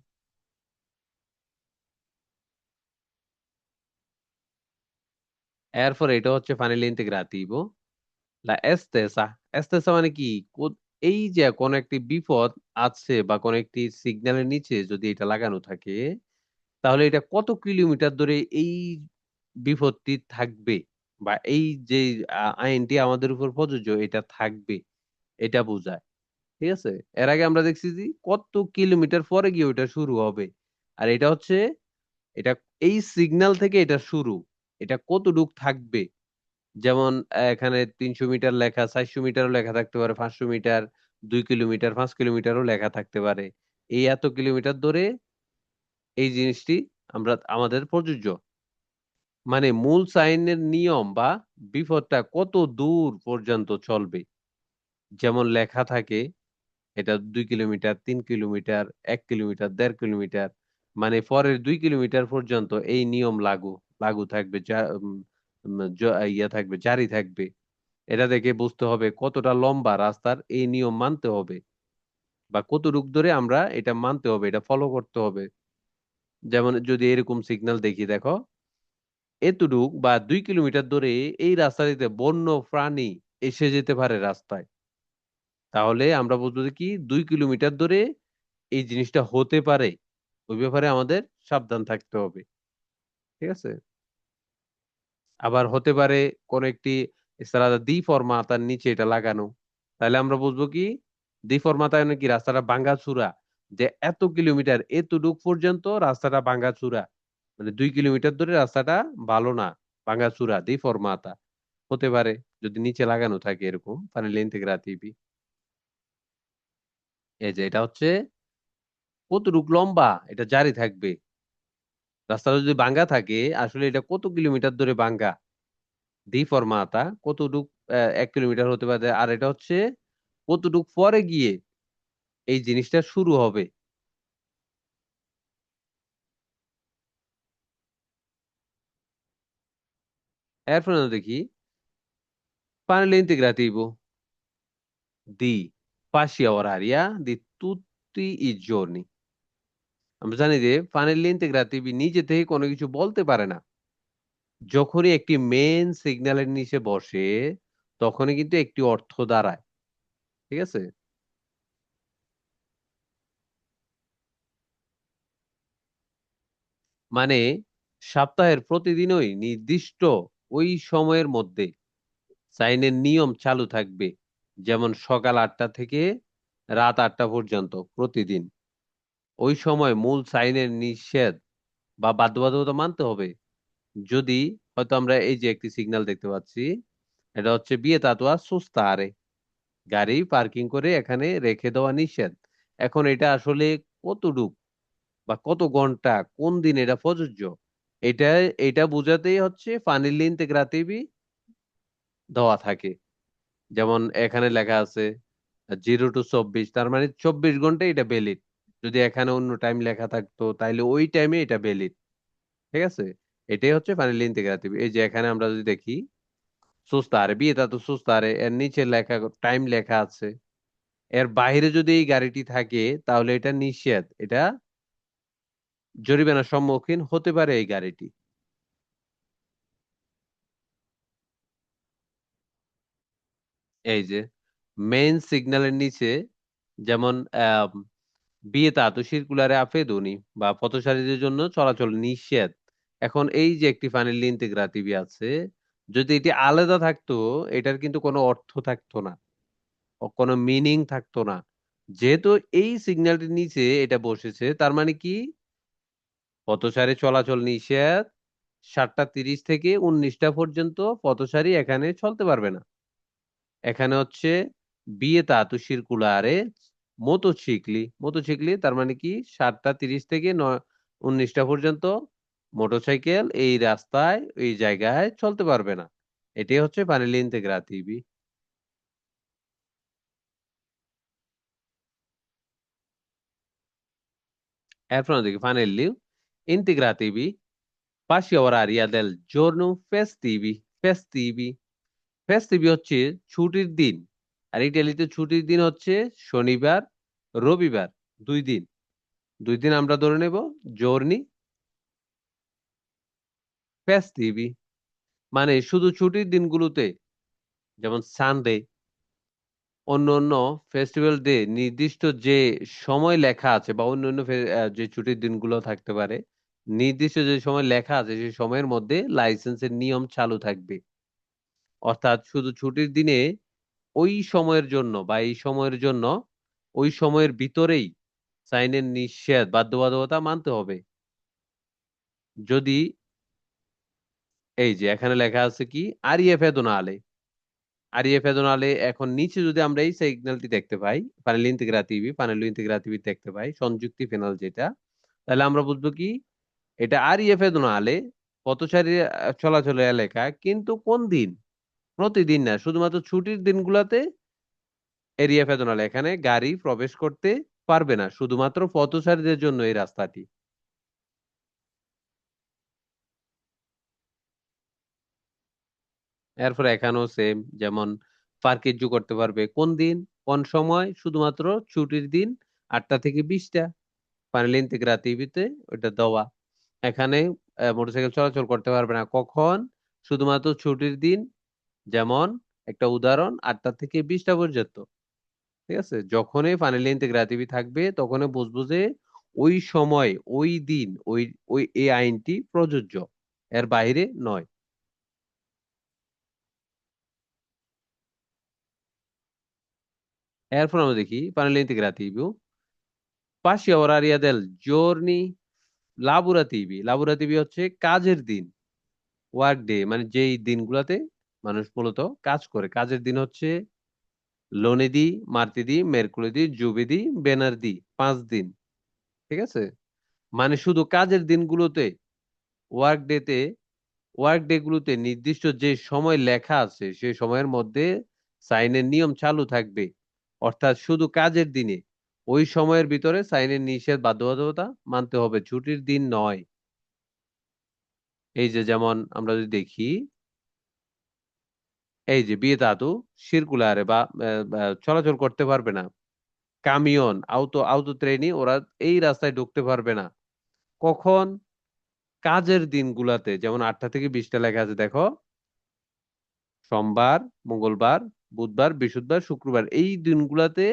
এরপর এটা হচ্ছে ফাইনালি ইন্টিগ্রাটিভো। লা এস্তেসা। এস্তেসা মানে কি? এই যে কোন একটি বিপদ আছে বা কোন একটি সিগন্যালের নিচে যদি এটা লাগানো থাকে, তাহলে এটা কত কিলোমিটার ধরে এই বিপদটি থাকবে বা এই যে আইনটি আমাদের উপর প্রযোজ্য এটা থাকবে, এটা বোঝায়। ঠিক আছে? এর আগে আমরা দেখছি যে কত কিলোমিটার পরে গিয়ে ওটা শুরু হবে। আর এটা হচ্ছে, এটা এই সিগন্যাল থেকে এটা শুরু, এটা কতটুক থাকবে। যেমন এখানে 300 মিটার লেখা, 400 মিটারও লেখা থাকতে পারে, 500 মিটার, 2 কিলোমিটার, 5 কিলোমিটারও লেখা থাকতে পারে। এই এত কিলোমিটার ধরে এই জিনিসটি আমরা আমাদের প্রযোজ্য। মানে মূল সাইনের নিয়ম বা বিপদটা কত দূর পর্যন্ত চলবে, যেমন লেখা থাকে এটা 2 কিলোমিটার, 3 কিলোমিটার, 1 কিলোমিটার, 1.5 কিলোমিটার, মানে পরের 2 কিলোমিটার পর্যন্ত এই নিয়ম লাগু লাগু থাকবে, ইয়ে থাকবে, জারি থাকবে। এটা দেখে বুঝতে হবে কতটা লম্বা রাস্তার এই নিয়ম মানতে হবে বা কতটুক ধরে আমরা এটা মানতে হবে, এটা ফলো করতে হবে। যেমন যদি এরকম সিগন্যাল দেখি, দেখো এতটুক বা 2 কিলোমিটার ধরে এই রাস্তাটিতে বন্য প্রাণী এসে যেতে পারে রাস্তায়, তাহলে আমরা বুঝবো যে কি 2 কিলোমিটার ধরে এই জিনিসটা হতে পারে। ওই ব্যাপারে আমাদের সাবধান থাকতে হবে। ঠিক আছে? আবার হতে পারে কোন একটি স্ত্রাদা দ্বি ফরমাতার নিচে এটা লাগানো, তাহলে আমরা বুঝবো কি দ্বি ফরমাতায় নাকি রাস্তাটা ভাঙাচুরা, যে এত কিলোমিটার এতটুক পর্যন্ত রাস্তাটা ভাঙাচুরা, মানে 2 কিলোমিটার ধরে রাস্তাটা ভালো না, ভাঙাচুরা দ্বি ফরমাতা হতে পারে যদি নিচে লাগানো থাকে এরকম ফানেলে ইন্তেগ্রাতিভি। এই যে এটা হচ্ছে কতটুক লম্বা এটা জারি থাকবে, রাস্তাটা যদি ভাঙ্গা থাকে আসলে এটা কত কিলোমিটার ধরে ভাঙ্গা, দ্বি ফরমাতা কতটুক, 1 কিলোমিটার হতে পারে। আর এটা হচ্ছে কতটুক পরে গিয়ে এই জিনিসটা শুরু হবে। এরপরে আমরা দেখি parallelo integrativo di fascia oraria di tutti i giorni। আমরা জানি যে ফানেলি ইন্টিগ্রেটিভ নিজে থেকে কোনো কিছু বলতে পারে না, যখনই একটি মেন সিগন্যালের নিচে বসে তখনই কিন্তু একটি অর্থ দাঁড়ায়। ঠিক আছে? মানে সপ্তাহের প্রতিদিনই নির্দিষ্ট ওই সময়ের মধ্যে সাইনের নিয়ম চালু থাকবে, যেমন সকাল 8টা থেকে রাত 8টা পর্যন্ত প্রতিদিন। ওই সময় মূল সাইনের নিষেধ বা বাধ্যবাধকতা মানতে হবে। যদি হয়তো আমরা এই যে একটি সিগন্যাল দেখতে পাচ্ছি, এটা হচ্ছে বিয়েতাতুয়া সুস্তারে, গাড়ি পার্কিং করে এখানে রেখে দেওয়া নিষেধ। এখন এটা আসলে কতটুক বা কত ঘন্টা কোন দিন এটা প্রযোজ্য, এটা এটা বোঝাতেই হচ্ছে ফানিলি ইন্তেগ্রাতিভি দেওয়া থাকে। যেমন এখানে লেখা আছে 0 to 24, তার মানে 24 ঘন্টা এটা ভ্যালিড। যদি এখানে অন্য টাইম লেখা থাকতো তাহলে ওই টাইমে এটা ভ্যালিড। ঠিক আছে? এটাই হচ্ছে ফাইনালি ইন্টিগ্রেটিভ। এই যে এখানে আমরা যদি দেখি সুস্তারে বিয়েটা তো সুস্তারে, এর নিচে লেখা টাইম লেখা আছে, এর বাইরে যদি এই গাড়িটি থাকে তাহলে এটা নিষেধ, এটা জরিমানার সম্মুখীন হতে পারে এই গাড়িটি। এই যে মেইন সিগন্যালের নিচে, যেমন বিয়েতা তো সার্কুলারে আফেদুনি বা পথচারীদের জন্য চলাচল নিষেধ। এখন এই যে একটি ফাইনালি ইন্টিগ্রেটিভ আছে, যদি এটি আলাদা থাকতো এটার কিন্তু কোনো অর্থ থাকতো না, কোনো মিনিং থাকতো না। যেহেতু এই সিগন্যালটির নিচে এটা বসেছে তার মানে কি পথচারী চলাচল নিষেধ, 7টা 30 থেকে 19টা পর্যন্ত পথচারী এখানে চলতে পারবে না। এখানে হচ্ছে বিয়েতাতু সার্কুলারে মোটোচিকলি তার মানে কি 7টা 30 থেকে 19টা পর্যন্ত মোটরসাইকেল এই রাস্তায় এই জায়গায় চলতে পারবে না। এটাই হচ্ছে ফাইনালি ইন্তেগ্রাতিভি। এরপর আমরা দেখি ফাইনালি ইন্তেগ্রাতিভি পাঁচই oraria del giorno festivi festivi festivi হচ্ছে ছুটির দিন। আর ইটালিতে ছুটির দিন হচ্ছে শনিবার, রবিবার, 2 দিন। 2 দিন আমরা ধরে নেব জর্নি ফেস্টিভি, মানে শুধু ছুটির দিনগুলোতে যেমন সানডে, অন্য অন্য ফেস্টিভ্যাল ডে নির্দিষ্ট যে সময় লেখা আছে, বা অন্য অন্য যে ছুটির দিনগুলো থাকতে পারে, নির্দিষ্ট যে সময় লেখা আছে সেই সময়ের মধ্যে লাইসেন্সের নিয়ম চালু থাকবে। অর্থাৎ শুধু ছুটির দিনে ওই সময়ের জন্য বা এই সময়ের জন্য ওই সময়ের ভিতরেই সাইনের নিষেধ বাধ্যবাধকতা মানতে হবে। যদি এই যে এখানে লেখা আছে কি, আরিয়ে ফেদনা আলে, আরিয়ে ফেদনা আলে, এখন নিচে যদি আমরা এই সিগন্যালটি দেখতে পাই, পানেল ইন্টিগ্রাটিভি, পানেল ইন্টিগ্রাটিভি দেখতে পাই সংযুক্তি ফেনাল যেটা, তাহলে আমরা বুঝবো কি এটা আরিয়ে ফেদনা আলে, পথচারী চলাচলের এলাকা, কিন্তু কোন দিন? প্রতিদিন না, শুধুমাত্র ছুটির দিনগুলোতে এরিয়া ফেদনাল, এখানে গাড়ি প্রবেশ করতে পারবে না, শুধুমাত্র পথচারীদের জন্য এই রাস্তাটি। এরপর এখানেও সেম, যেমন পার্কেজও করতে পারবে কোন দিন, কোন সময়, শুধুমাত্র ছুটির দিন 8টা থেকে 20টা, ফাইনাল ইন্টিগ্রাটিভিতে ওটা দেওয়া। এখানে মোটরসাইকেল চলাচল করতে পারবে না কখন, শুধুমাত্র ছুটির দিন, যেমন একটা উদাহরণ 8টা থেকে 20টা পর্যন্ত। ঠিক আছে, যখনই ফাইনাল ইন্টিগ্রাটিভি থাকবে তখনই বুঝবো যে ওই সময়, ওই দিন, ওই ওই এই আইনটি প্রযোজ্য, এর বাইরে নয়। এরপর আমরা দেখি ফাইনাল ইন্টিগ্রাটিভ পাসি অরারিয়া দেল জোরনি লাবোরাতিভি। লাবোরাতিভি হচ্ছে কাজের দিন, ওয়ার্ক ডে, মানে যেই দিনগুলোতে মানুষ মূলত কাজ করে। কাজের দিন হচ্ছে লোনেদি, মার্তিদি, মেরকুলেদি, জুবেদি, বেনারদি, 5 দিন। ঠিক আছে, মানে শুধু কাজের দিনগুলোতে, ওয়ার্ক ডেতে, ওয়ার্ক ডে গুলোতে নির্দিষ্ট যে সময় লেখা আছে সেই সময়ের মধ্যে সাইনের নিয়ম চালু থাকবে। অর্থাৎ শুধু কাজের দিনে ওই সময়ের ভিতরে সাইনের নিষেধ বাধ্যবাধকতা মানতে হবে, ছুটির দিন নয়। এই যে যেমন আমরা যদি দেখি, এই যে বিয়ে ধাতু সিরকুলারে বা চলাচল করতে পারবে না, কামিয়ন, আউতো আউতো ট্রেনই ওরা এই রাস্তায় ঢুকতে পারবে না কখন, কাজের দিনগুলাতে, যেমন 8টা থেকে 20টা লেখা আছে দেখো, সোমবার, মঙ্গলবার, বুধবার, বৃহস্পতিবার, শুক্রবার, এই দিনগুলাতে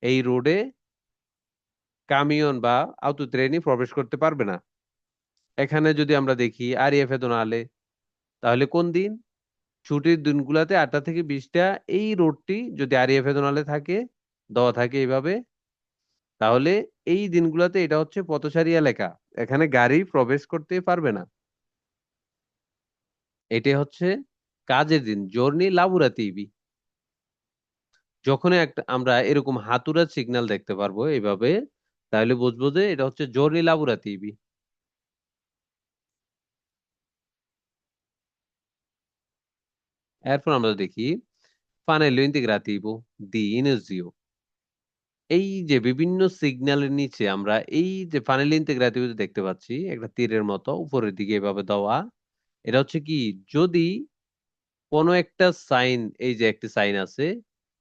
এই রোডে কামিয়ন বা আউতো ট্রেনই প্রবেশ করতে পারবে না। এখানে যদি আমরা দেখি আরিয়া ফেদনা আলে, তাহলে কোন দিন? ছুটির দিনগুলাতে 8টা থেকে 20টা, এই রোডটি যদি আরিয়া ফেদনা আলে থাকে, দেওয়া থাকে এইভাবে, তাহলে এই দিনগুলোতে এটা হচ্ছে পথচারী এলাকা, এখানে গাড়ি প্রবেশ করতে পারবে না। এটা হচ্ছে কাজের দিন, জর্নি লাবোরাতিভি। যখন একটা আমরা এরকম হাতুড়া সিগন্যাল দেখতে পারবো এইভাবে, তাহলে বুঝবো যে এটা হচ্ছে জর্নি লাবোরাতিভি। এরপর আমরা দেখি ফানেলো ইন্টিগ্রাটিভো দি ইনিজিও। এই যে বিভিন্ন সিগন্যালের নিচে আমরা এই যে ফানেল ইন্টিগ্রাটিভো দেখতে পাচ্ছি একটা তীরের মতো উপরের দিকে এভাবে দেওয়া, এটা হচ্ছে কি, যদি কোনো একটা সাইন, এই যে একটি সাইন আছে,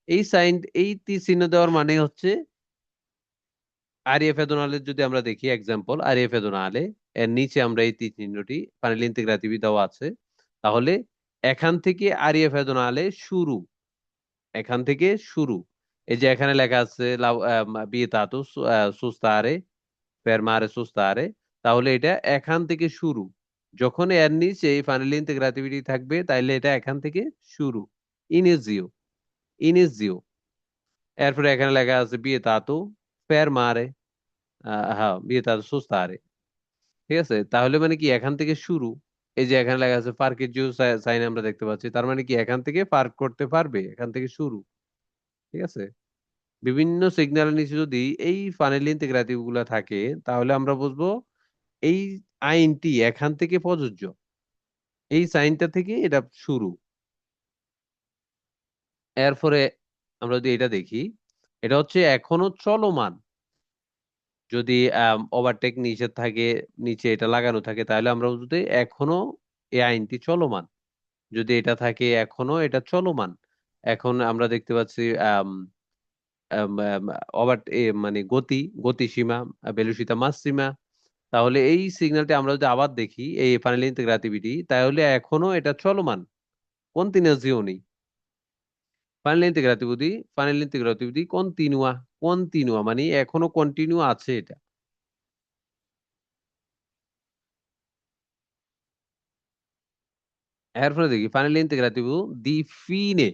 এই সাইন, এই তীর চিহ্ন দেওয়ার মানে হচ্ছে আরিয়া ফেদনালের, যদি আমরা দেখি এক্সাম্পল আরিয়া ফেদনালে, এর নিচে আমরা এই তীর চিহ্নটি ফাইনাল ইন্টিগ্রাটিভি দেওয়া আছে, তাহলে এখান থেকে আরিয়া ফেদনালে শুরু, এখান থেকে শুরু। এই যে এখানে লেখা আছে বিয়েতাতু সুস্তারে, ফেরমারে সুস্তারে, তাহলে এটা এখান থেকে শুরু। যখন এর নিচে এই ফাইনাল ইন্টিগ্রাটিভিটি থাকবে তাইলে এটা এখান থেকে শুরু, ইনিজিও, ইনিজিও। এরপরে এখানে লেখা আছে বিয়েতাতু ফেরমারে, হ্যাঁ বিয়েতাতু সুস্তারে। ঠিক আছে, তাহলে মানে কি এখান থেকে শুরু। এই যে এখানে লেখা আছে পার্কের জু সাইন আমরা দেখতে পাচ্ছি, তার মানে কি এখান থেকে পার্ক করতে পারবে, এখান থেকে শুরু। ঠিক আছে, বিভিন্ন সিগন্যালের নিচে যদি এই ফানেল ইন্টিগ্রাটিভ গুলা থাকে, তাহলে আমরা বুঝবো এই আইনটি এখান থেকে প্রযোজ্য, এই সাইনটা থেকে এটা শুরু। এরপরে আমরা যদি এটা দেখি, এটা হচ্ছে এখনো চলমান। যদি ওভারটেক নিচে থাকে, নিচে এটা লাগানো থাকে, তাহলে আমরা বুঝতে এখনো এই আইনটি চলমান। যদি এটা থাকে এখনো এটা চলমান, এখন আমরা দেখতে পাচ্ছি ওভার, মানে গতিসীমা, ভেলোসিটি মাসিমা, তাহলে এই সিগন্যালটি আমরা যদি আবার দেখি এই ফাইনাল ইন্টিগ্রাটিভিটি, তাহলে এখনো এটা চলমান, কন্টিনিউয়াসও নেই। ফাইনাল ইন্টিগ্রাটিভ দি কন্টিনিউয়া মানে এখনো কন্টিনিউ আছে এটা। এরপরে দেখি ফাইনাল ইন্টিগ্রাটিভ দি ফিনে।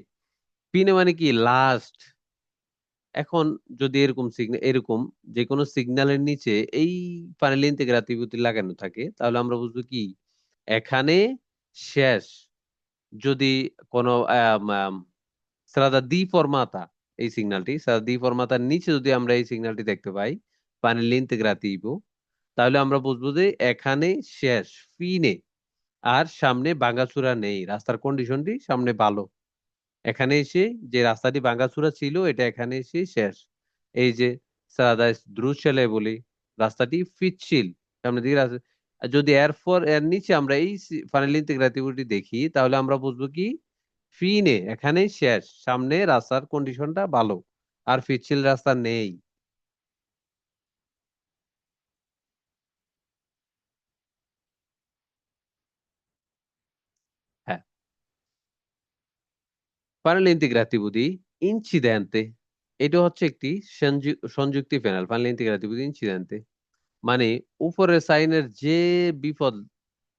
ফিনে মানে কি লাস্ট। এখন যদি এরকম যে কোনো সিগন্যালের নিচে এই ফাইনাল ইন্টিগ্রাটিভিটি লাগানো থাকে তাহলে আমরা বুঝবো কি এখানে শেষ। যদি কোনো সাদা দ্বি ফরমাতা, এই সিগন্যালটি সাদা দ্বি ফরমাতার নিচে যদি আমরা এই সিগন্যালটি দেখতে পাই ফাইনাল ইন্টিগ্রাটিভ, তাহলে আমরা বুঝবো যে এখানে শেষ ফিনে। আর সামনে ভাঙাচোরা নেই, রাস্তার কন্ডিশনটি সামনে ভালো। এখানে এসে যে রাস্তাটি ভাঙাচোরা ছিল এটা এখানে এসে শেষ। এই যে সাদা দ্রুতশালে বলি রাস্তাটি পিচ্ছিল সামনের দিকে আর যদি এর নিচে আমরা এই ফাইনাল ইন্টিগ্রেটিভিটি দেখি তাহলে আমরা বুঝবো কি ফিনে এখানে শেষ, সামনে রাস্তার কন্ডিশনটা ভালো আর পিচ্ছিল রাস্তা নেই। হ্যাঁ, ফাইনাল ইন্টিগ্রেটিভিটি ইনসিডেন্টে। এটা হচ্ছে একটি সংযুক্তি প্যানেল ফাইনাল ইন্টিগ্রেটিভিটি ইনসিডেন্টে মানে উপরের সাইনের যে বিপদ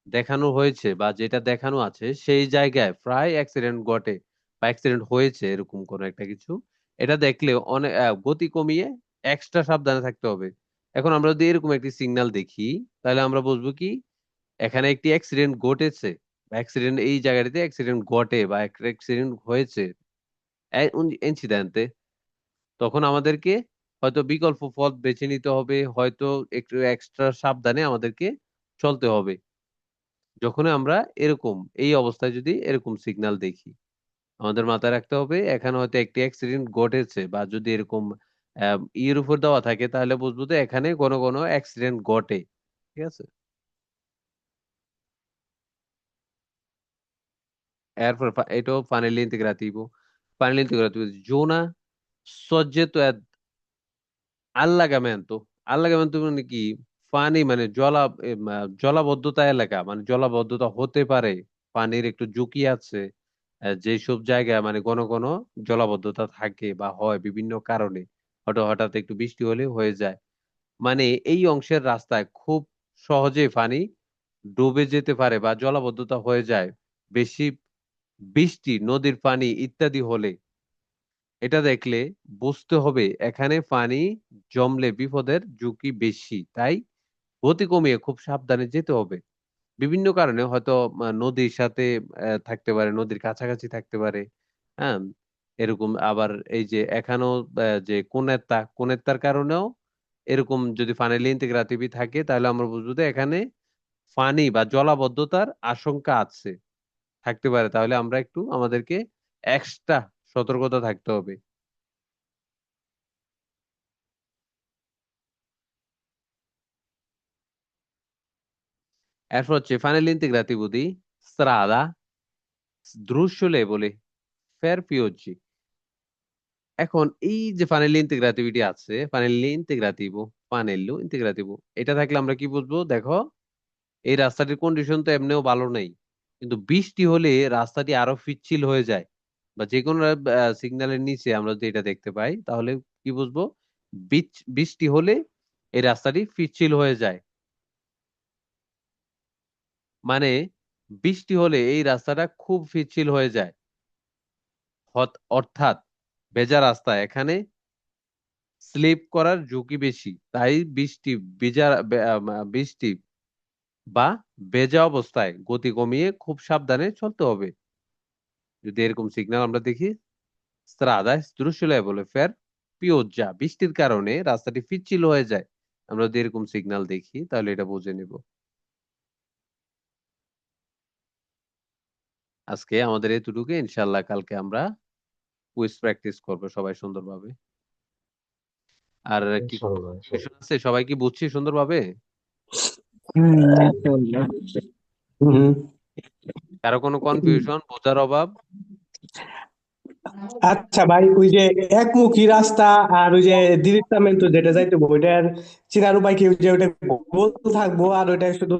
দেখানো হয়েছে বা যেটা দেখানো আছে সেই জায়গায় প্রায় অ্যাক্সিডেন্ট ঘটে বা অ্যাক্সিডেন্ট হয়েছে এরকম কোন একটা কিছু, এটা দেখলে অনেক গতি কমিয়ে এক্সট্রা সাবধানে থাকতে হবে। এখন আমরা যদি এরকম একটি সিগন্যাল দেখি তাহলে আমরা বুঝবো কি এখানে একটি অ্যাক্সিডেন্ট ঘটেছে বা অ্যাক্সিডেন্ট এই জায়গাটিতে অ্যাক্সিডেন্ট ঘটে বা অ্যাক্সিডেন্ট হয়েছে ইনসিডেন্টে। তখন আমাদেরকে হয়তো বিকল্প পথ বেছে নিতে হবে, হয়তো একটু এক্সট্রা সাবধানে আমাদেরকে চলতে হবে যখন আমরা এরকম এই অবস্থায় যদি এরকম সিগন্যাল দেখি। আমাদের মাথায় রাখতে হবে এখানে হয়তো একটি অ্যাক্সিডেন্ট ঘটেছে বা যদি এরকম ইয়ের উপর দেওয়া থাকে তাহলে বুঝবো যে এখানে কোনো কোনো অ্যাক্সিডেন্ট ঘটে। ঠিক আছে, এরপর এটাও ফাইনালি ইন্টিগ্রাটিvo। ফাইনালি ইন্টিগ্রাটিvo জোনা soggetto ad আল্লাগামেন্তো। আল্লাগামেন্তো মানে কি পানি মানে জলাবদ্ধতা এলাকা মানে জলাবদ্ধতা হতে পারে, পানির একটু ঝুঁকি আছে। যেসব জায়গায় মানে ঘন ঘন জলাবদ্ধতা থাকে বা হয় বিভিন্ন কারণে, হঠাৎ হঠাৎ একটু বৃষ্টি হলে হয়ে যায়, মানে এই অংশের রাস্তায় খুব সহজে পানি ডুবে যেতে পারে বা জলাবদ্ধতা হয়ে যায় বেশি বৃষ্টি, নদীর পানি ইত্যাদি হলে। এটা দেখলে বুঝতে হবে এখানে পানি জমলে বিপদের ঝুঁকি বেশি, তাই গতি কমিয়ে খুব সাবধানে যেতে হবে। বিভিন্ন কারণে হয়তো নদীর সাথে থাকতে পারে, নদীর কাছাকাছি থাকতে পারে। হ্যাঁ, এরকম আবার এই যে এখানেও যে কোনেত্তার কারণেও এরকম যদি ফানেলি ইন্টিগ্রাটিভি থাকে তাহলে আমরা বুঝবো যে এখানে পানি বা জলাবদ্ধতার আশঙ্কা আছে, থাকতে পারে। তাহলে আমরা একটু আমাদেরকে এক্সট্রা সতর্কতা থাকতে হবে। এরপর হচ্ছে ফাইনাল ইন্টিগ্রাটিভ দি স্ত্রাদা দ্রুসলে ফের পিওজি। এখন এই যে ফাইনাল ইন্টিগ্রাটিভিটি আছে, ফাইনাল ইন্টিগ্রাটিভ এটা থাকলে আমরা কি বুঝবো দেখো এই রাস্তাটির কন্ডিশন তো এমনিও ভালো নেই, কিন্তু বৃষ্টি হলে রাস্তাটি আরো পিচ্ছিল হয়ে যায় বা যে কোনো সিগন্যালের নিচে আমরা যদি এটা দেখতে পাই তাহলে কি বুঝবো বৃষ্টি হলে এই রাস্তাটি পিচ্ছিল হয়ে যায়। মানে বৃষ্টি হলে এই রাস্তাটা খুব পিচ্ছিল হয়ে যায়, অর্থাৎ ভেজা রাস্তা এখানে স্লিপ করার ঝুঁকি বেশি, তাই বৃষ্টি বা ভেজা অবস্থায় গতি কমিয়ে খুব সাবধানে চলতে হবে। যদি এরকম সিগন্যাল আমরা দেখি স্ত্রাদা ফের পিওজ্জা, বৃষ্টির কারণে রাস্তাটি পিচ্ছিল হয়ে যায়, আমরা যদি এরকম সিগন্যাল দেখি তাহলে এটা বুঝে নিব। আজকে আমাদের এতটুকু, ইনশাল্লাহ কালকে আমরা কুইজ প্র্যাকটিস করবো সবাই সুন্দরভাবে। আর কি কোনো ইনশাল্লাহ confusion আছে? সবাই কি বুঝছি সুন্দরভাবে? ইনশাআল্লাহ। হুম। কারো কোনো কনফিউশন, বোঝার অভাব? আচ্ছা ভাই, ওই যে একমুখী রাস্তা আর ওই যে ডিরেক্টামেন্ট যেটা যাইতে ওইটার চেনার উপায় কি? ওই যে ওইটা গোল থাকবো আর ওইটা শুধু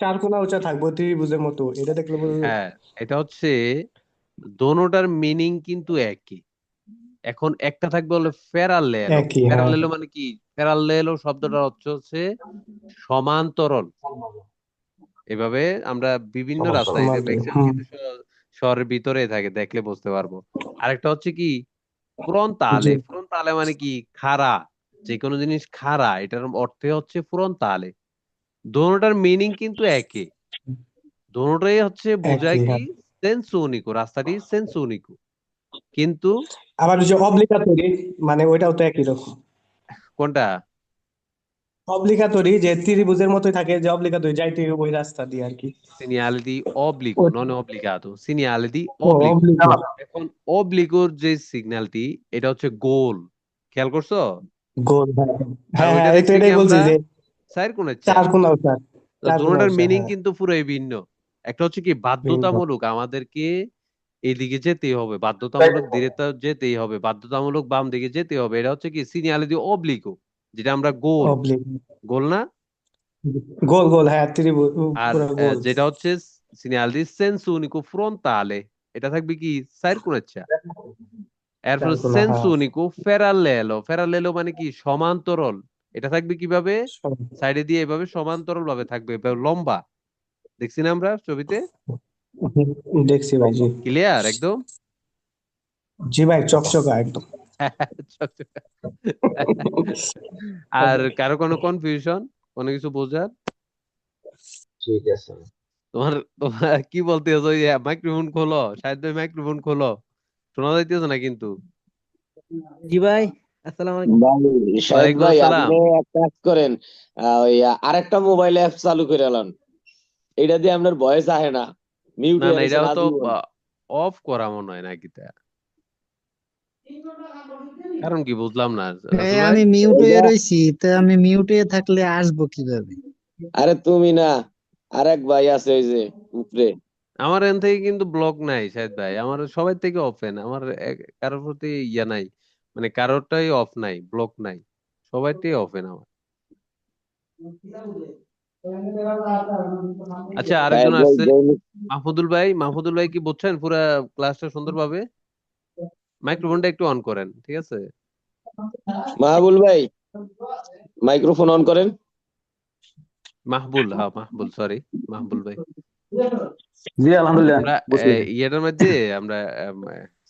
চার কোনা উঁচা থাকবো ত্রিভুজের মতো, এটা দেখলে বোঝা যায়? হ্যাঁ, এটা হচ্ছে দোনোটার মিনিং কিন্তু একই। এখন একটা থাকবে হলো প্যারালেলো। একই, হ্যাঁ। প্যারালেলো মানে কি? প্যারালেলো শব্দটার অর্থ হচ্ছে সমান্তরল। এভাবে আমরা বিভিন্ন রাস্তায় ম্যাক্সিমাম কিন্তু শহরের ভিতরে থাকে, দেখলে বুঝতে পারবো। আরেকটা হচ্ছে কি জি। ফ্রন্টালে। ফ্রন্টালে মানে কি? খাড়া। যে কোনো জিনিস খাড়া, এটার অর্থে হচ্ছে ফ্রন্টালে। দোনোটার মিনিং কিন্তু একই। দোনোটাই হচ্ছে বোঝায় একই, কি? হ্যাঁ। সেন্সু উনিকো, রাস্তাটি সেন্সু উনিকো। কিন্তু আবার ওই যে অব্লিগাতরি, মানে ওইটাও তো একই রকম। কোনটা? অব্লিগাতরি যে ত্রিভুজের মতোই থাকে, যে অব্লিগাতরি যাইতে হবে ওই রাস্তা দিয়ে আর কি। সিনিয়ালে দি অবলিকো, নন অব্লিগাতো। সিনিয়ালে দি ও অবলিকো। অব্লিগো। এখন অবলিগোর যে সিগন্যালটি, এটা হচ্ছে গোল। খেয়াল করছো? গোল, হ্যাঁ। আর হ্যাঁ, ওইটা হ্যাঁ, এই তো দেখছি কি এটাই বলছি আমরা যে চার কোণের চা। চার কোণাও চার। তো চার কোণাও দুটোটার চার, মিনিং হ্যাঁ। কিন্তু পুরোই ভিন্ন। একটা হচ্ছে কি ভিন্ন। বাধ্যতামূলক, আমাদেরকে এইদিকে যেতেই হবে, বাধ্যতামূলক দিকে যেতেই হবে, বাধ্যতামূলক বাম দিকে যেতে হবে। এটা হচ্ছে কি সিনিয়ালে দি অবলিকো, যেটা আমরা গোল। অব্লিগ। গোল না? গোল গোল, হ্যাঁ, ত্রিভুজ আর পুরো গোল। যেটা হচ্ছে সিনিয়াল দি সেন্সু উনিকো ফ্রন্টালে, এটা থাকবে কি চার কোণের চা। এরপর চার কোণা, সেন্সু হ্যাঁ। উনিকো ফেরালেলো। ফেরালেলো মানে কি? সমান্তরল। এটা থাকবে কিভাবে? সাইডে দিয়ে এভাবে সমান্তরল ভাবে থাকবে, এভাবে লম্বা। দেখছি না আমরা ছবিতে? দেখছি ভাই, জি। ক্লিয়ার একদম? জি ভাই, চকচকা একদম। আর কারো কোনো কনফিউশন, কোনো কিছু বোঝার? ঠিক আছে। তোমার তোমার কি বলতে হতো? মাইক্রোফোন খোলো, শায়দ ভাই মাইক্রোফোন খোলো। শোনা যাইতেছে না কিন্তু। জি ভাই, আসসালামু আলাইকুম। ভাই শাহেদ ওয়ালাইকুম ভাই, আসসালাম। আপনি এক কাজ করেন, ওই আরেকটা মোবাইল অ্যাপ চালু করে নেন। এটা দিয়ে আপনার ভয়েস আহে না, মিউট না হয়ে না, গেছেন এটাও তো আজীবন। অফ করা মনে হয় নাকি তা? কারণ কি বুঝলাম না, রাসেল ভাই। আমি মিউট হয়ে ওইটা, রইছি, তো আমি মিউট হয়ে থাকলে আসবো কিভাবে? আরে তুমি না, আরেক ভাই আছে ওই যে উপরে। আমার এখান থেকে কিন্তু ব্লক নাই শাহেদ ভাই, আমার সবাই থেকে ওপেন। আমার কারোর প্রতি ইয়া নাই, মানে কারোরটাই অফ নাই, ব্লক নাই, সবাইটাই ওপেন আমার। আচ্ছা, শাহেদ আরেকজন ভাই আসছে, দৈনিক। মাহমুদুল ভাই। মাহমুদুল ভাই কি বুঝছেন পুরা ক্লাসটা সুন্দরভাবে? মাইক্রোফোনটা একটু অন করেন, ঠিক আছে? মাহবুল ভাই, মাইক্রোফোন অন করেন। মাহবুল, হ্যাঁ মাহবুল, সরি, মাহবুল ভাই। জি, আলহামদুলিল্লাহ, আমরা বুঝলি। ইয়েটার মধ্যে আমরা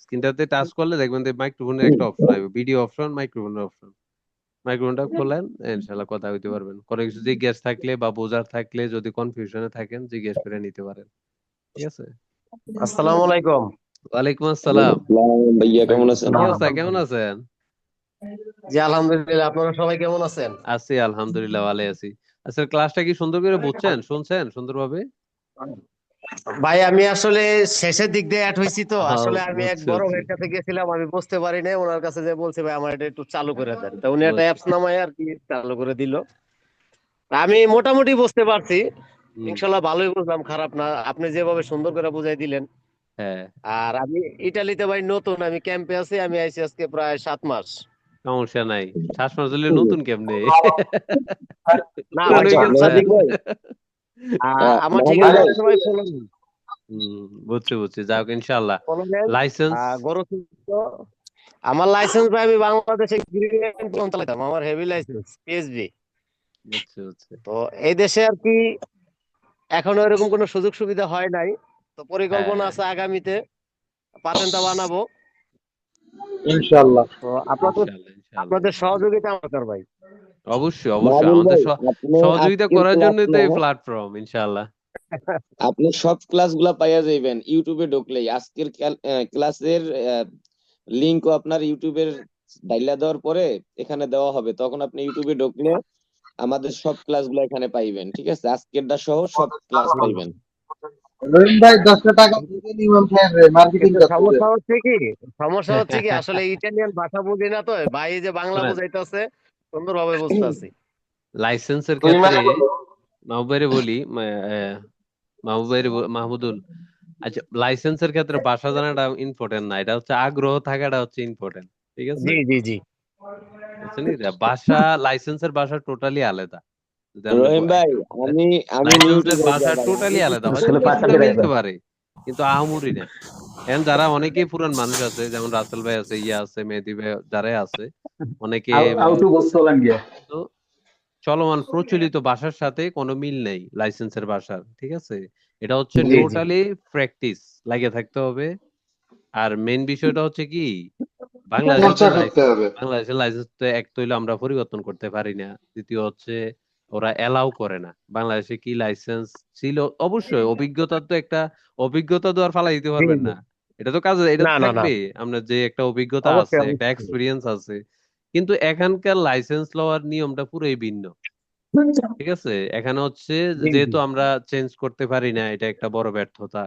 স্ক্রিনটাতে টাচ করলে দেখবেন যে মাইক্রোফোনের একটা অপশন আসবে, ভিডিও অপশন, মাইক্রোফোনের অপশন। মাইক্রোফোনটা খোলেন, ইনশাল্লাহ কথা হইতে পারবেন। কোনো কিছু জিজ্ঞেস থাকলে বা বোঝার থাকলে, যদি কনফিউশনে থাকেন, জিজ্ঞেস করে নিতে পারেন, ঠিক আছে? আসসালামু আলাইকুম। ওয়ালাইকুম আসসালাম। ভাইয়া কেমন ওয়ালাইকুম আছেন? কি আসসালাম। অবস্থা, কেমন আছেন? জি আলহামদুলিল্লাহ, আপনারা সবাই কেমন আছেন? আছি আলহামদুলিল্লাহ, ভালো আছি। আচ্ছা, ক্লাসটা কি সুন্দর করে বুঝছেন, শুনছেন সুন্দরভাবে? ভাই আমি আসলে শেষের দিক দিয়ে অ্যাড হয়েছি, তো হ্যাঁ, আসলে আমি এক বুঝছি বড় বুঝছি ভাইয়ের কাছে গেছিলাম, আমি বুঝতে পারি নাই, ওনার কাছে যে বলছে ভাই আমার এটা একটু চালু করে দেন, তো উনি একটা বুঝছি। অ্যাপস নামায় আর কি চালু করে দিল। আমি মোটামুটি বুঝতে পারছি, হুম। ইনশাল্লাহ ভালোই বুঝলাম, খারাপ না। আপনি যেভাবে সুন্দর করে বুঝাই দিলেন। হ্যাঁ, আর আমি ইটালিতে ভাই নতুন, আমি ক্যাম্পে আছি, আমি আইছি আজকে প্রায় 7 মাস। সমস্যা নাই। শ্বাস দিলে নতুন কেমনে? না পুরান ভাই, আচ্ছা হয়ে গেছে। সাদিক ভাই, আমার মাহবুব ঠিকানা ভাই, হচ্ছে ভাই ফোন হম, বুঝছি বুঝছি, যাক ইনশাআল্লাহ। Phone licence? গরু। আমার লাইসেন্স ভাই, আমি বাংলাদেশে গ্রিন ফোন চালাতাম, আমার হেভি লাইসেন্স পিএসবি। বুঝছি বুঝছি। তো এই দেশে আর কি এখনো এরকম কোনো সুযোগ সুবিধা হয় নাই, তো পরিকল্পনা হ্যাঁ, আছে আগামীতে পাতেন্টটা বানাবো। ইনশাআল্লাহ। তো আপনাদের ইনশাআল্লাহ ইনশাআল্লাহ। আপনাদের সহযোগিতা আমার দরকার ভাই। অবশ্যই অবশ্যই, মাহবুব আমাদের ভাই, আপনি সহযোগিতা আজকের করার ক্লাস জন্যই তো না, এই প্ল্যাটফর্ম, ইনশাআল্লাহ। আপনি সব ক্লাসগুলা পাইয়া যাইবেন ইউটিউবে ঢুকলেই। আজকের ক্লাসের লিংকও আপনার ইউটিউবের ডাইলা দেওয়ার পরে এখানে দেওয়া হবে, তখন আপনি ইউটিউবে ঢুকলে আমাদের সব ক্লাসগুলো এখানে পাইবেন। ঠিক আছে, আজকেরটা সহ সব ক্লাস পাইবেন। রহিম ভাই 10টা টাকা দিয়ে দিন ইমাম সাহেব মার্কেটিং কিন্তু করতেছে। সমস্যা হচ্ছে কি আসলে ইটালিয়ান ভাষা বুঝি না, তো ভাই এই যে বাংলা শোনেন, বুঝাইতেছে সুন্দরভাবে বুঝতেছি। লাইসেন্সের রহিম ভাই ক্ষেত্রে মাহবুবের বলি, মাহমুদুল, আচ্ছা, লাইসেন্সের ক্ষেত্রে ভাষা জানাটা ইম্পর্টেন্ট না, এটা হচ্ছে আগ্রহ থাকাটা হচ্ছে ইম্পর্টেন্ট, ঠিক আছে? জি জি জি। বুঝছেন কি? ভাষা, লাইসেন্সের ভাষা টোটালি আলাদা। যদি আপনি রহিম ভাই, আমি মিউট লাইসেন্সের হয়ে ভাষা যাবেন। টোটালি আলাদা, হয়তো ছেলে কিছুটা পাশাতে মিলতে রাখবেন। পারে, কিন্তু আহামরি না। এখন যারা অনেকেই পুরান মানুষ আছে, যেমন রাসেল ভাই আছে, ইয়া আছে, মেহেদী ভাই, যারাই আছে, অনেকে আউটু বসলাম গিয়া তো চলমান প্রচলিত ভাষার সাথে কোনো মিল নেই লাইসেন্সের ভাষার, ঠিক আছে? এটা হচ্ছে জি জি টোটালি প্র্যাকটিস, লাগে থাকতে হবে। আর মেইন বিষয়টা হচ্ছে কি, বাংলাদেশের চর্চা যে করতে হবে। বাংলাদেশের লাইসেন্স তো এক তো হইলো আমরা পরিবর্তন করতে পারি না, দ্বিতীয় হচ্ছে ওরা এলাও করে না। বাংলাদেশে কি লাইসেন্স ছিল, অবশ্যই অভিজ্ঞতা তো একটা, অভিজ্ঞতা তো আর ফালাই দিতে জি পারবেন জি না, এটা তো কাজে, এটা না তো না না, থাকবে। আপনার যে একটা অভিজ্ঞতা অবশ্যই আছে, একটা অবশ্যই। এক্সপিরিয়েন্স আছে, কিন্তু এখানকার লাইসেন্স লওয়ার নিয়মটা পুরোই ভিন্ন, ঠিক আছে? এখানে হচ্ছে জি জি যেহেতু আমরা চেঞ্জ করতে পারি না, এটা একটা বড় ব্যর্থতা,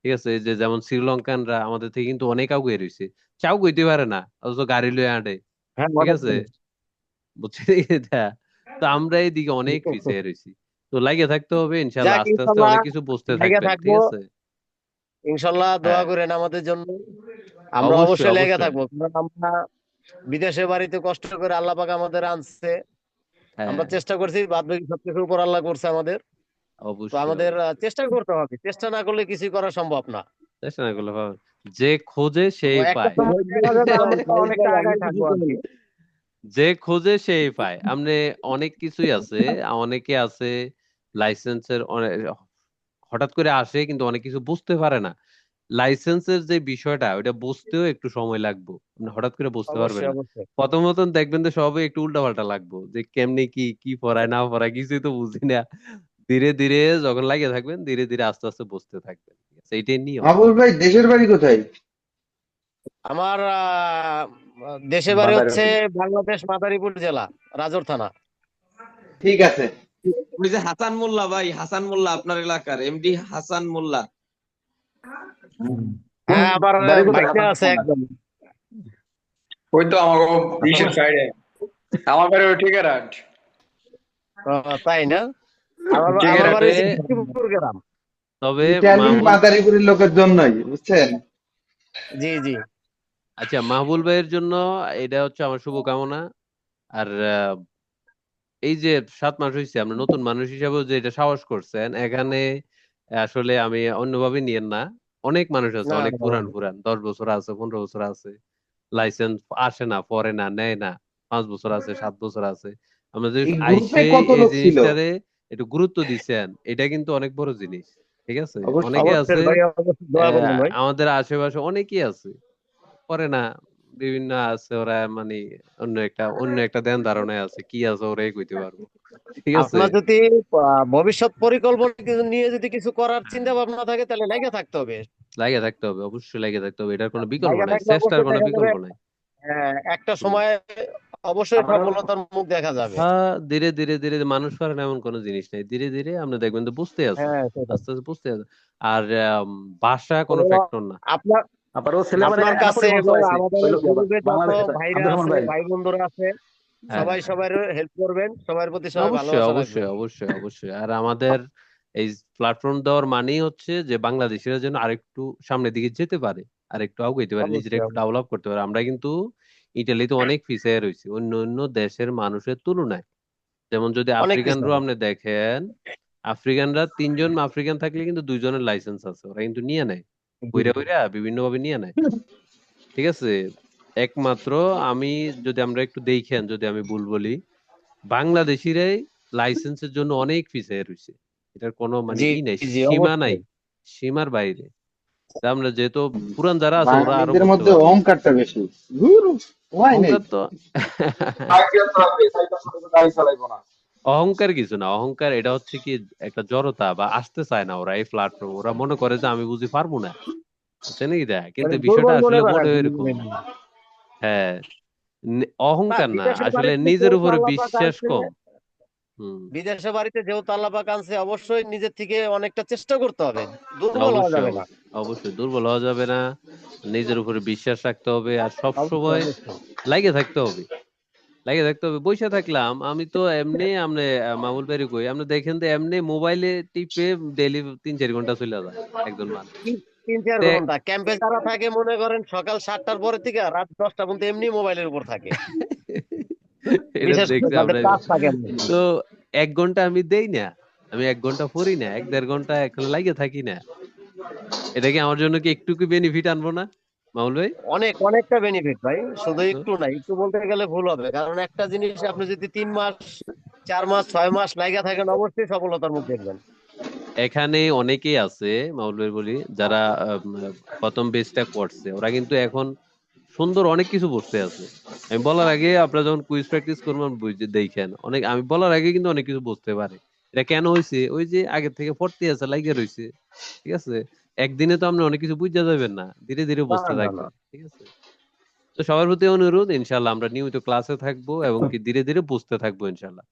ঠিক আছে? এই যে যেমন শ্রীলঙ্কানরা আমাদের থেকে কিন্তু অনেক আগুয়ে রয়েছে, চাও কইতে পারে না, অথচ গাড়ি লয়ে আঁটে, হ্যাঁ ঠিক আছে? অবশ্যই। বুঝছেন এটা? তো আমরা এইদিকে অনেক পিছিয়ে রয়েছি। তো লাগিয়ে থাকতে হবে, ইনশাল্লাহ যাক আস্তে আস্তে ইনশাল্লাহ অনেক কিছু বুঝতে লেগে থাকবেন, থাকবো, ঠিক আছে? ইনশাল্লাহ দোয়া হ্যাঁ, করেন আমাদের জন্য। আমরা অবশ্যই অবশ্যই লেগে অবশ্যই। থাকবো, কারণ আমরা বিদেশে বাড়িতে কষ্ট করে আল্লাহ পাক আমাদের আনছে। হ্যাঁ, আমরা চেষ্টা করছি, বাদ বাকি সবকিছু উপর আল্লাহ করছে আমাদের। তো অবশ্যই আমাদের অবশ্যই। চেষ্টা করতে হবে, চেষ্টা না করলে কিছুই করা সম্ভব না। চেষ্টা না করলে পাবেন। যে খোঁজে তো সেই একটা পায়। সময় দেখা যাবে অনেকটা অনেকটা আগায় থাকবো আর কি। যে খোঁজে সেই পায়। আমনে অনেক কিছুই আছে, অনেকে আছে লাইসেন্সের হঠাৎ করে আসে কিন্তু অনেক কিছু বুঝতে পারে না। লাইসেন্সের যে বিষয়টা ওইটা বুঝতেও একটু সময় লাগবে, মানে হঠাৎ করে বুঝতে পারবেন অবশ্যই না। অবশ্যই। প্রথম প্রথম দেখবেন তো সবই একটু উল্টাপাল্টা লাগবে, যে কেমনে কি কি পড়ায় না পড়ায় কিছুই তো বুঝি না। ধীরে ধীরে যখন লাগিয়ে থাকবেন, ধীরে ধীরে আস্তে আস্তে বুঝতে থাকবেন, ঠিক আছে? এইটাই নিয়ম। মাহবুব ভাই দেশের বাড়ি কোথায়? আমার দেশে বাড়ি হচ্ছে মাদারীপুর। বাংলাদেশ মাদারীপুর জেলা, রাজৌর থানা। ঠিক আছে। ওই যে হাসান মোল্লা ভাই, হাসান মোল্লা আপনার এলাকার এমডি হাসান মোল্লা। কোন হ্যাঁ আমার বাড়ি কোথায় ভাইনা হাসান আছে মোল্লার? একদম। ওই তো আমার হাসান ইসের সাইডে, আমার বাড়ি ওই ঠিকারহাট। তাই না? আমার আমার বাড়ি তবে হচ্ছে কৃষ্ণপুর গ্রাম। তবে ইটালি মাহবুব, মাদারীপুরের লোকের জন্যই, বুঝছেন? জি জি। আচ্ছা মাহবুল ভাইয়ের জন্য এটা হচ্ছে আমার শুভকামনা। আর এই যে 7 মাস হয়েছে, আমরা নতুন মানুষ হিসাবেও যে এটা সাহস করছেন এখানে, আসলে আমি অন্যভাবে নিয়েন না। অনেক মানুষ আছে, না অনেক না, পুরান পুরান, 10 বছর আছে, 15 বছর আছে, লাইসেন্স আসে না, পড়ে না, নেয় না, 5 বছর আছে, 7 বছর আছে। আমরা যে এই গ্রুপে আইসে কত এই লোক ছিল? জিনিসটারে একটু গুরুত্ব দিচ্ছেন, এটা কিন্তু অনেক বড় জিনিস, ঠিক আছে? অবশ্যই। অনেকে অবশ্যই আছে ভাই, অবশ্যই দোয়া করবেন ভাই। আমাদের আশেপাশে অনেকেই আছে, করে না, বিভিন্ন আছে ওরা, মানে অন্য একটা ধ্যান ধারণায় আছে, কি আছে ওরাই কইতে পারবো, ঠিক আছে? আপনার যদি ভবিষ্যৎ পরিকল্পনা নিয়ে যদি কিছু করার চিন্তা ভাবনা থাকে, তাহলে লেগে থাকতে হবে। লাগে থাকতে হবে, অবশ্যই লাগে থাকতে হবে, এটার কোনো বিকল্প লেগে নাই, থাকলে চেষ্টার অবশ্যই কোনো দেখা যাবে বিকল্প নাই। একটা হুম। সময় অবশ্যই সফলতার মুখ দেখা যাবে। হ্যাঁ, ধীরে ধীরে ধীরে মানুষ পারে না এমন কোনো জিনিস নেই, ধীরে ধীরে আপনি দেখবেন তো বুঝতে আছে, হ্যাঁ সেটাই। আস্তে আস্তে বুঝতে আছে। আর ভাষা তো কোনো ফ্যাক্টর না। আপনার আবার ও ছেলে মানে আপনার কাছে এনাফোলি বলতে এবং পারছি আমাদের হইলো কি আবার গ্রুপে যত বাংলাদেশে ভাইরা আব্দুর রহমান আছে, ভাই। ভাই বন্ধুরা আছে, হ্যাঁ, সবাই সবার হেল্প করবেন, সবার প্রতি সবাই অবশ্যই ভালোবাসা রাখবেন। অবশ্যই অবশ্যই অবশ্যই। আর আমাদের এই প্ল্যাটফর্ম দেওয়ার মানেই হচ্ছে যে বাংলাদেশিরা যেন আরেকটু সামনের দিকে যেতে পারে, আরেকটু আগাইতে পারে, নিজেরা অবশ্যই একটু অবশ্যই। ডেভেলপ করতে পারে। আমরা কিন্তু ইটালিতে অনেক পিছিয়ে রয়েছি অন্য অন্য দেশের মানুষের তুলনায়। যেমন যদি অনেক কিছু আফ্রিকানরাও আপনি দেখেন, আফ্রিকানরা 3 জন আফ্রিকান থাকলে কিন্তু 2 জনের লাইসেন্স আছে, ওরা কিন্তু নিয়ে নেয়, বইরা বইরা বিভিন্ন ভাবে নিয়ে নেয়, ঠিক আছে? একমাত্র আমি, যদি আমরা একটু দেখেন, যদি আমি ভুল বলি, বাংলাদেশিরাই লাইসেন্সের জন্য অনেক পিছিয়ে রয়েছে, এটার কোনো মানে জি ই নাই, জি সীমা নাই, অবশ্যই। সীমার বাইরে। তা আমরা যেহেতু পুরান যারা আছে ওরা আরো বাঙালিদের বুঝতে মধ্যে পারবে। অহংকারটা বেশি। গুরু, ওয়াই নেই। অহংকার তো সাইকেল চালাবে, সাইকেল চালাবে, গাড়ি চালাইবো না। অহংকার কিছু না, অহংকার এটা হচ্ছে কি একটা জড়তা, বা আসতে চায় না ওরা এই প্ল্যাটফর্ম, ওরা মনে করে যে আমি বুঝি পারবো না, বুঝছেন কি? দেয় কিন্তু মানে বিষয়টা দুর্বল মনে আসলে করে আর মোটেও কি। এরকম না। হ্যাঁ, না অহংকার না, বিদেশের আসলে বাড়িতে নিজের যেহেতু উপরে আল্লাপাক বিশ্বাস আনছে, কম। হুম। বিদেশের বাড়িতে যেহেতু আল্লাপাক আনছে, অবশ্যই নিজের থেকে অনেকটা চেষ্টা করতে হবে, দুর্বল হওয়া অবশ্যই যাবে না। অবশ্যই অবশ্যই দুর্বল হওয়া যাবে না, নিজের উপরে বিশ্বাস রাখতে হবে, আর সব অবশ্যই সময় অবশ্যই। লাগে থাকতে হবে, লাগে থাকতে হবে। বসে থাকলাম আমি তো এমনি, আপনি মামুল বাড়ি কই, আপনি দেখেন তো এমনি মোবাইলে টিপে ডেইলি 3-4 ঘন্টা চলে যায় একজন মানুষ। তিন চার তে ঘন্টা ক্যাম্পে যারা থাকে, মনে করেন সকাল 7টার পরে থেকে রাত 10টা পর্যন্ত এমনি মোবাইলের উপর থাকে, এটা বিশেষ করে দেখছি যাদের আমরা। কাজ থাকে না। তো 1 ঘন্টা আমি দেই না, আমি 1 ঘন্টা পড়ি না, 1-1.5 ঘন্টা এখানে লাগে থাকি না, এটা কি আমার জন্য কি একটু কি বেনিফিট আনবো না মামুল ভাই? অনেকটা বেনিফিট ভাই, শুধু তো একটু না, একটু বলতে গেলে ভুল হবে, কারণ একটা জিনিস আপনি যদি 3 মাস 4 মাস 6 মাস লাগা থাকেন অবশ্যই সফলতার মুখ দেখবেন। এখানে অনেকেই আছে মামুল ভাই বলি, যারা প্রথম বেচটা করছে, ওরা কিন্তু এখন সুন্দর অনেক কিছু বুঝতে আছে। আমি বলার আগে আপনারা যখন কুইজ প্র্যাকটিস করবেন বুঝে দেখেন, অনেক আমি বলার আগে কিন্তু অনেক কিছু বুঝতে পারে। এটা কেন হয়েছে? ওই যে আগে থেকে পড়তে আছে, লাইগে রয়েছে। ঠিক আছে, একদিনে তো আপনি অনেক কিছু বুঝতে যাবেন না, ধীরে ধীরে না বুঝতে না না, থাকবেন। ঠিক আছে, তো সবার প্রতি অনুরোধ, ইনশাল্লাহ আমরা নিয়মিত ক্লাসে থাকবো এবং কি ধীরে ধীরে বুঝতে থাকবো ইনশাল্লাহ।